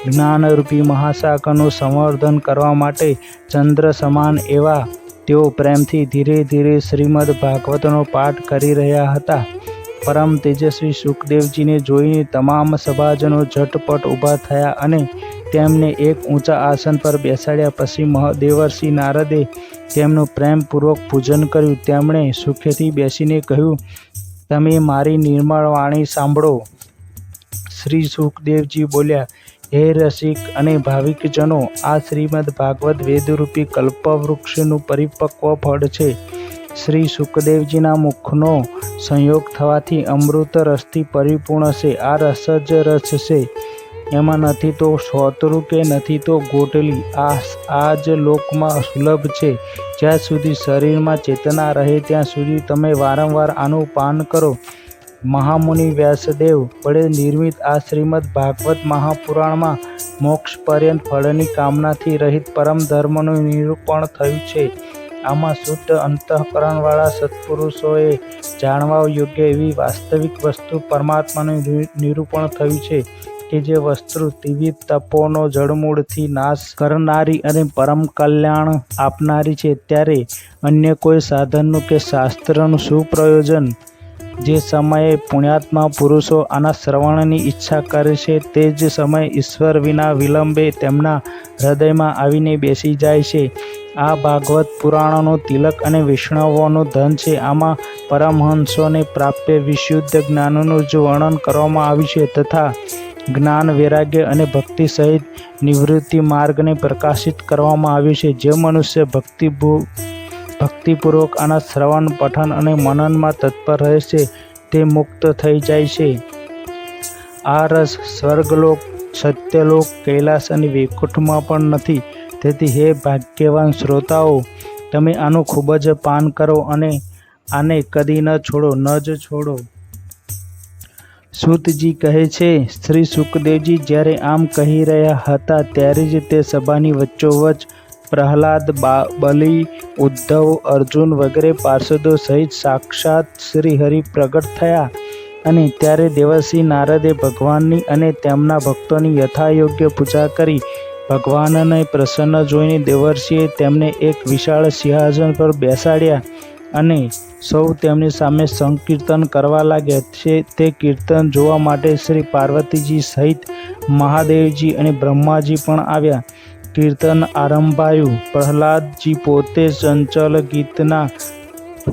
જ્ઞાનરૂપી મહાસાગરનું સંવર્ધન કરવા માટે ચંદ્ર સમાન એવા તેઓ પ્રેમથી ધીરે ધીરે શ્રીમદ ભાગવતનો પાઠ કરી રહ્યા હતા. પરમ તેજસ્વી સુખદેવજીને જોઈને તમામ સભાજનો ઝટપટ ઊભા થયા અને તેમને એક ઊંચા આસન પર બેસાડ્યા. પછી દેવર્ષિ નારદે તેમનું પ્રેમપૂર્વક પૂજન કર્યું. તેમણે સુખેથી બેસીને કહ્યું, તમે મારી નિર્મળ વાણી સાંભળો. શ્રી સુખદેવજી બોલ્યા, હે રસિક અને ભાવિકજનો, આ શ્રીમદ ભાગવત વેદરૂપી કલ્પવૃક્ષનું પરિપક્વ ફળ છે. શ્રી સુખદેવજીના મુખનો સંયોગ થવાથી અમૃત રસથી પરિપૂર્ણ છે. આ રસ જ રસ છે, એમાં નથી તો શ્રોતૃ કે નથી તો ગોટલી. આ જ લોકમાં સુલભ છે. જ્યાં સુધી શરીરમાં ચેતના રહે ત્યાં સુધી તમે વારંવાર આનું પાન કરો. મહામુનિ વ્યાસદેવ વડે નિર્મિત આ શ્રીમદ ભાગવત મહાપુરાણમાં મોક્ષ પર્યંત ફળની કામનાથી રહિત પરમ ધર્મનું નિરૂપણ થયું છે. આમાં શુદ્ધ અંતઃકરણવાળા સત્પુરુષોએ જાણવા યોગ્ય એવી વાસ્તવિક વસ્તુ પરમાત્માનું નિરૂપણ થયું છે કે જે વસ્તુ ત્રિવિધ તપોનો જડમૂળથી નાશ કરનારી અને પરમ કલ્યાણ આપનારી છે. ત્યારે અન્ય કોઈ સાધનનું કે શાસ્ત્રનું શું પ્રયોજન? જે સમયે પુણ્યાત્મા પુરુષો આના શ્રવણની ઈચ્છા કરે છે તે જ સમયે ઈશ્વર વિના વિલંબે તેમના હૃદયમાં આવીને બેસી જાય છે. આ ભાગવત પુરાણોનું તિલક અને વૈષ્ણવોનું ધન છે. આમાં પરમહંસોને પ્રાપ્ય વિશુદ્ધ જ્ઞાનનું જ વર્ણન કરવામાં આવ્યું છે તથા જ્ઞાન, વૈરાગ્ય અને ભક્તિ સહિત નિવૃત્તિ માર્ગને પ્રકાશિત કરવામાં આવ્યું છે. જે મનુષ્ય ભક્તિપૂર્વક આના શ્રવણ, પઠન અને મનનમાં તત્પર રહે છે તે મુક્ત થઈ જાય છે. આ રસ સ્વર્ગલોક, સત્યલોક, કૈલાસ અને વૈકુંઠમાં પણ નથી. તેથી હે ભાગ્યવાન શ્રોતાઓ, તમે આનું ખૂબ જ પાન કરો અને આને કદી ન છોડો. સૂતજી કહે છે, શ્રી સુખદેવજી જ્યારે આમ કહી રહ્યા હતા ત્યારે જ તે સભાની વચ્ચોવચ પ્રહલાદ, બલિ, ઉદ્ધવ, અર્જુન વગેરે પાર્ષદો સહિત સાક્ષાત શ્રી હરિ પ્રગટ થયા. અને ત્યારે દેવર્ષિ નારદે ભગવાનની અને તેમના ભક્તોની યથાયોગ્ય પૂજા કરી. ભગવાનને પ્રસન્ન જોઈને દેવર્ષિએ તેમને એક વિશાળ સિંહાસન પર બેસાડ્યા અને સૌ તેમની સામે સંકીર્તન કરવા લાગ્યા. તે કીર્તન જોવા માટે શ્રી પાર્વતીજી સહિત મહાદેવજી અને બ્રહ્માજી પણ આવ્યા. કીર્તન આરંભાયું. પ્રહલાદજી પોતે ચંચલ ગીતના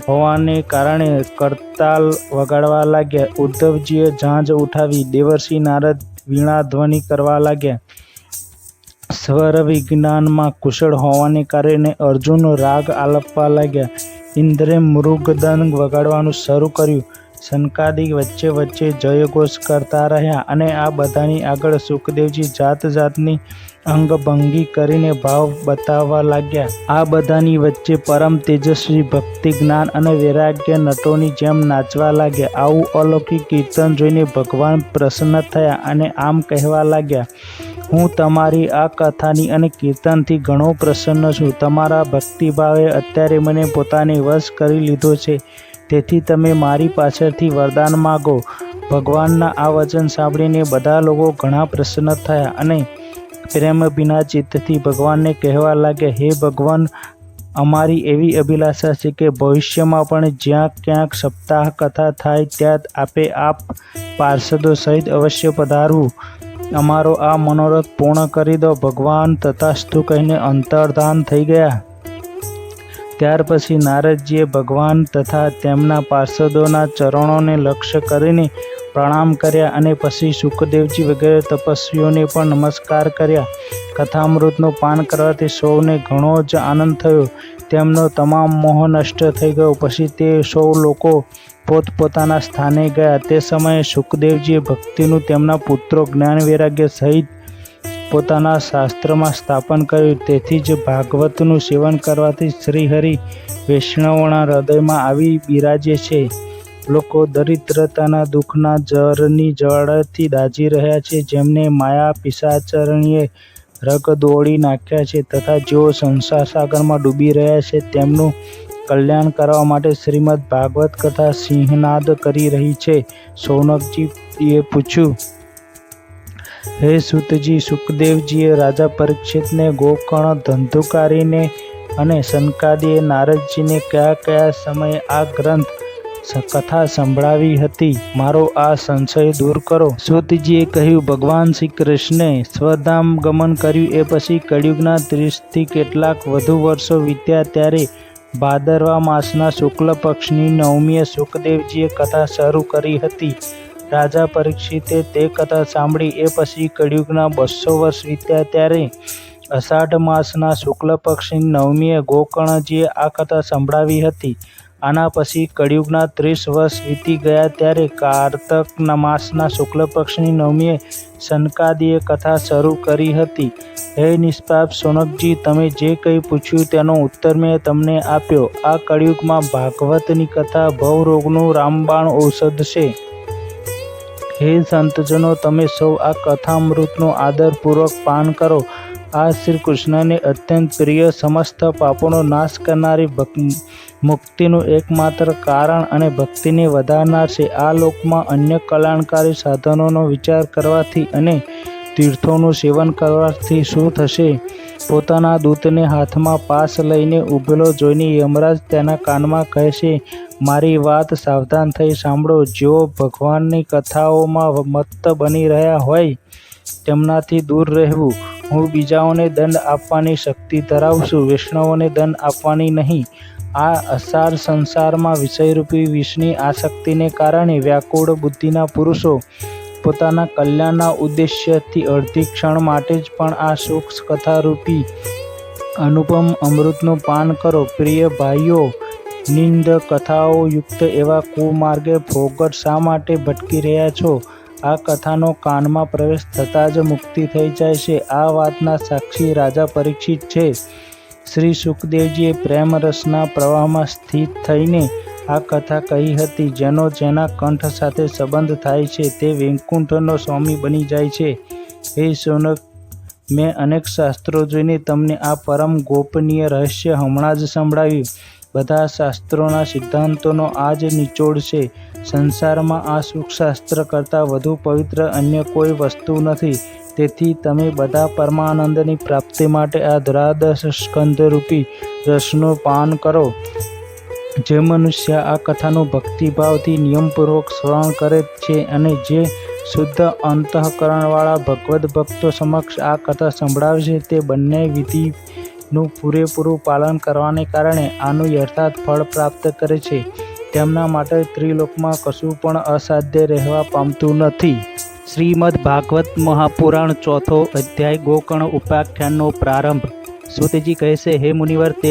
હોવાને કારણે કરતાલ વગાડવા લાગ્યા. ઉદ્ધવજીએ ઝાંઝ ઉઠાવી. દેવર્ષિ નારદ વીણા ધ્વનિ કરવા લાગ્યા. સ્વર વિજ્ઞાનમાં કુશળ હોવાને કારણે અર્જુન રાગ આલપવા લાગ્યા. ઇન્દ્રે મૃગદંડ વગાડવાનું શરૂ કર્યું. સનકાદિક વચ્ચે જયઘોષ કરતા રહ્યા અને આ બધાની આગળ સુખદેવજી જાતની અંગભંગી કરીને ભાવ બતાવવા લાગ્યા. આ બધાની વચ્ચે પરમ તેજસ્વી ભક્તિ, જ્ઞાન અને વૈરાગ્ય નટોની જેમ નાચવા લાગ્યા. આવું અલૌકિક કીર્તન જોઈને ભગવાન પ્રસન્ન થયા અને આમ કહેવા લાગ્યા, હું તમારી આ કથાની અને કીર્તનથી ઘણો પ્રસન્ન છું. તમારા ભક્તિભાવે અત્યારે મને પોતાને વશ કરી લીધો છે. તેથી તમે મારી પાછળથી વરદાન માગો. ભગવાનના આ વચન સાંભળીને બધા લોકો ઘણા પ્રસન્ન થયા અને પ્રેમ ભીના ચિત્તથી ભગવાનને કહેવા લાગ્યા, હે ભગવાન, અમારી એવી અભિલાષા છે કે ભવિષ્યમાં પણ જ્યાં ક્યાંક સપ્તાહ કથા થાય ત્યાં આપ પાર્ષદો સહિત અવશ્ય પધારવું. અમારો આ મનોરથ પૂર્ણ કરી દો. ભગવાન તથાસ્તુ કહીને અંતર્ધાન થઈ ગયા. ત્યાર પછી નારદજીએ ભગવાન તથા તેમના પાર્ષદોના ચરણોને લક્ષ્ય કરીને પ્રણામ કર્યા અને પછી સુખદેવજી વગેરે તપસ્વીઓને પણ નમસ્કાર કર્યા. કથામૃતનું પાન કરવાથી સૌને ઘણો જ આનંદ થયો. તેમનો તમામ મોહ નષ્ટ થઈ ગયો. પછી તે સૌ લોકો પોતપોતાના સ્થાને ગયા. તે સમયે સુખદેવજીએ ભક્તિનું તેમના પુત્રો જ્ઞાન વૈરાગ્ય સહિત પોતાના શાસ્ત્રમાં સ્થાપન કર્યું. તેથી જ ભાગવતનું સેવન કરવાથી શ્રીહરિ વૈષ્ણવોના હૃદયમાં આવી બિરાજે છે. લોકો દરિદ્રતાના દુઃખના જરની જળથી દાઝી રહ્યા છે, જેમને માયા પિશાચરણીએ રગદોળી નાખ્યા છે તથા જેઓ સંસાર સાગરમાં ડૂબી રહ્યા છે તેમનું કલ્યાણ કરવા માટે શ્રીમદ ભાગવત કથા સિંહનાદ કરી રહી છે. શૌનકજીએ પૂછ્યું, હે સૂતજી, સુખદેવજીએ રાજા પરીક્ષિતને, ગોકર્ણ ધંધુકારીને અને સનકાદિએ નારદજીને કયા સમયે આ ગ્રંથ કથા સંભળાવી હતી. મારો આ સંશય દૂર કરો. સૂતજીએ કહ્યું, ભગવાન શ્રી કૃષ્ણે સ્વધામ ગમન કર્યું એ પછી કળિયુગના 30થી કેટલાક વધુ વર્ષો વીત્યા ત્યારે ભાદરવા માસના શુક્લ પક્ષની 9મીએ સુખદેવજીએ કથા શરૂ કરી હતી. રાજા પરીક્ષિતે તે કથા સાંભળી. એ પછી કળિયુગના 200 વર્ષ વીત્યા ત્યારે અષાઢ માસના શુક્લ પક્ષની 9મીએ ગોકર્ણજીએ આ કથા સંભળાવી હતી. આના પછી કળિયુગના 30 વર્ષ વીતી ગયા ત્યારે કારતક માસના શુક્લ પક્ષની 9મીએ સનકાદિએ કથા શરૂ કરી હતી. હે નિષ્પાપ સોનકજી, તમે જે કંઈ પૂછ્યું તેનો ઉત્તર મેં તમને આપ્યો. આ કળિયુગમાં ભાગવતની કથા ભવરોગનું રામબાણ ઔષધ છે. હે સંતજનો, તમે સૌ આ કથામૃતનું આદરપૂર્વક પાન કરો. આ શ્રી કૃષ્ણને અત્યંત પ્રિય, સમસ્ત પાપોનો નાશ કરનારી, મુક્તિનું એકમાત્ર કારણ અને ભક્તિને વધારનાર છે. આ લોકમાં અન્ય કલ્યાણકારી સાધનોનો વિચાર કરવાથી અને તીર્થોનું સેવન કરવાથી શું થશે? પોતાના દૂતને હાથમાં પાસ લઈને ઊભેલો જોઈને યમરાજ તેના કાનમાં કહેશે, મારી વાત સાવધાન થઈ સાંભળો. જેઓ ભગવાનની કથાઓમાં મત્ત બની રહ્યા હોય તેમનાથી દૂર રહેવું. હું બીજાઓને દંડ આપવાની શક્તિ ધરાવું છું, વૈષ્ણવોને દંડ આપવાની નહીં. આ અસાર સંસારમાં વિષયરૂપી વિષની આસક્તિને કારણે વ્યાકુળ બુદ્ધિના પુરુષો પોતાના કલ્યાણના ઉદ્દેશ્યથી અડધી ક્ષણ માટે જ પણ આ સુખ કથારૂપી અનુપમ અમૃતનું પાન કરો. પ્રિય ભાઈઓ, નિંદ કથાઓ યુક્ત એવા કુમાર્ગે ફોગટ શા માટે ભટકી રહ્યા છો? આ કથાનો કાનમાં પ્રવેશ થતાં જ મુક્તિ થઈ જાય છે. આ વાતના સાક્ષી રાજા પરીક્ષિત છે. શ્રી સુખદેવજીએ પ્રેમરસના પ્રવાહમાં સ્થિત થઈને આ કથા કહી હતી. જેનો જેના કંઠ સાથે સંબંધ થાય છે તે વૈકુંઠનો સ્વામી બની જાય છે. હે સોનક, મેં અનેક શાસ્ત્રો જોઈને તમને આ પરમ ગોપનીય રહસ્ય હમણાં જ સંભળાવ્યું. બધા શાસ્ત્રોના સિદ્ધાંતોનો આ જ નિચોડ છે. સંસારમાં આ સુખશાસ્ત્ર કરતાં વધુ પવિત્ર અન્ય કોઈ વસ્તુ નથી. તેથી તમે બધા પરમાનંદની પ્રાપ્તિ માટે આ દ્વાદશ સ્કંદરૂપી રસનું પાન કરો. જે મનુષ્ય આ કથાનું ભક્તિભાવથી નિયમપૂર્વક શ્રવણ કરે છે અને જે શુદ્ધ અંતઃકરણવાળા ભગવદ્ ભક્તો સમક્ષ આ કથા સંભળાવે છે તે બંને વિધિનું પૂરેપૂરું પાલન કરવાને કારણે આનું યથાર્થ ફળ પ્રાપ્ત કરે છે. તેમના માટે ત્રિલોકમાં કશું પણ અસાધ્ય રહેવા પામતું નથી. શ્રીમદ્ ભાગવત મહાપુરાણ 4થો અધ્યાય ગોકર્ણ ઉપાખ્યાનનો પ્રારંભ. સૂતજી કહે છે, હે મુનિવર, તે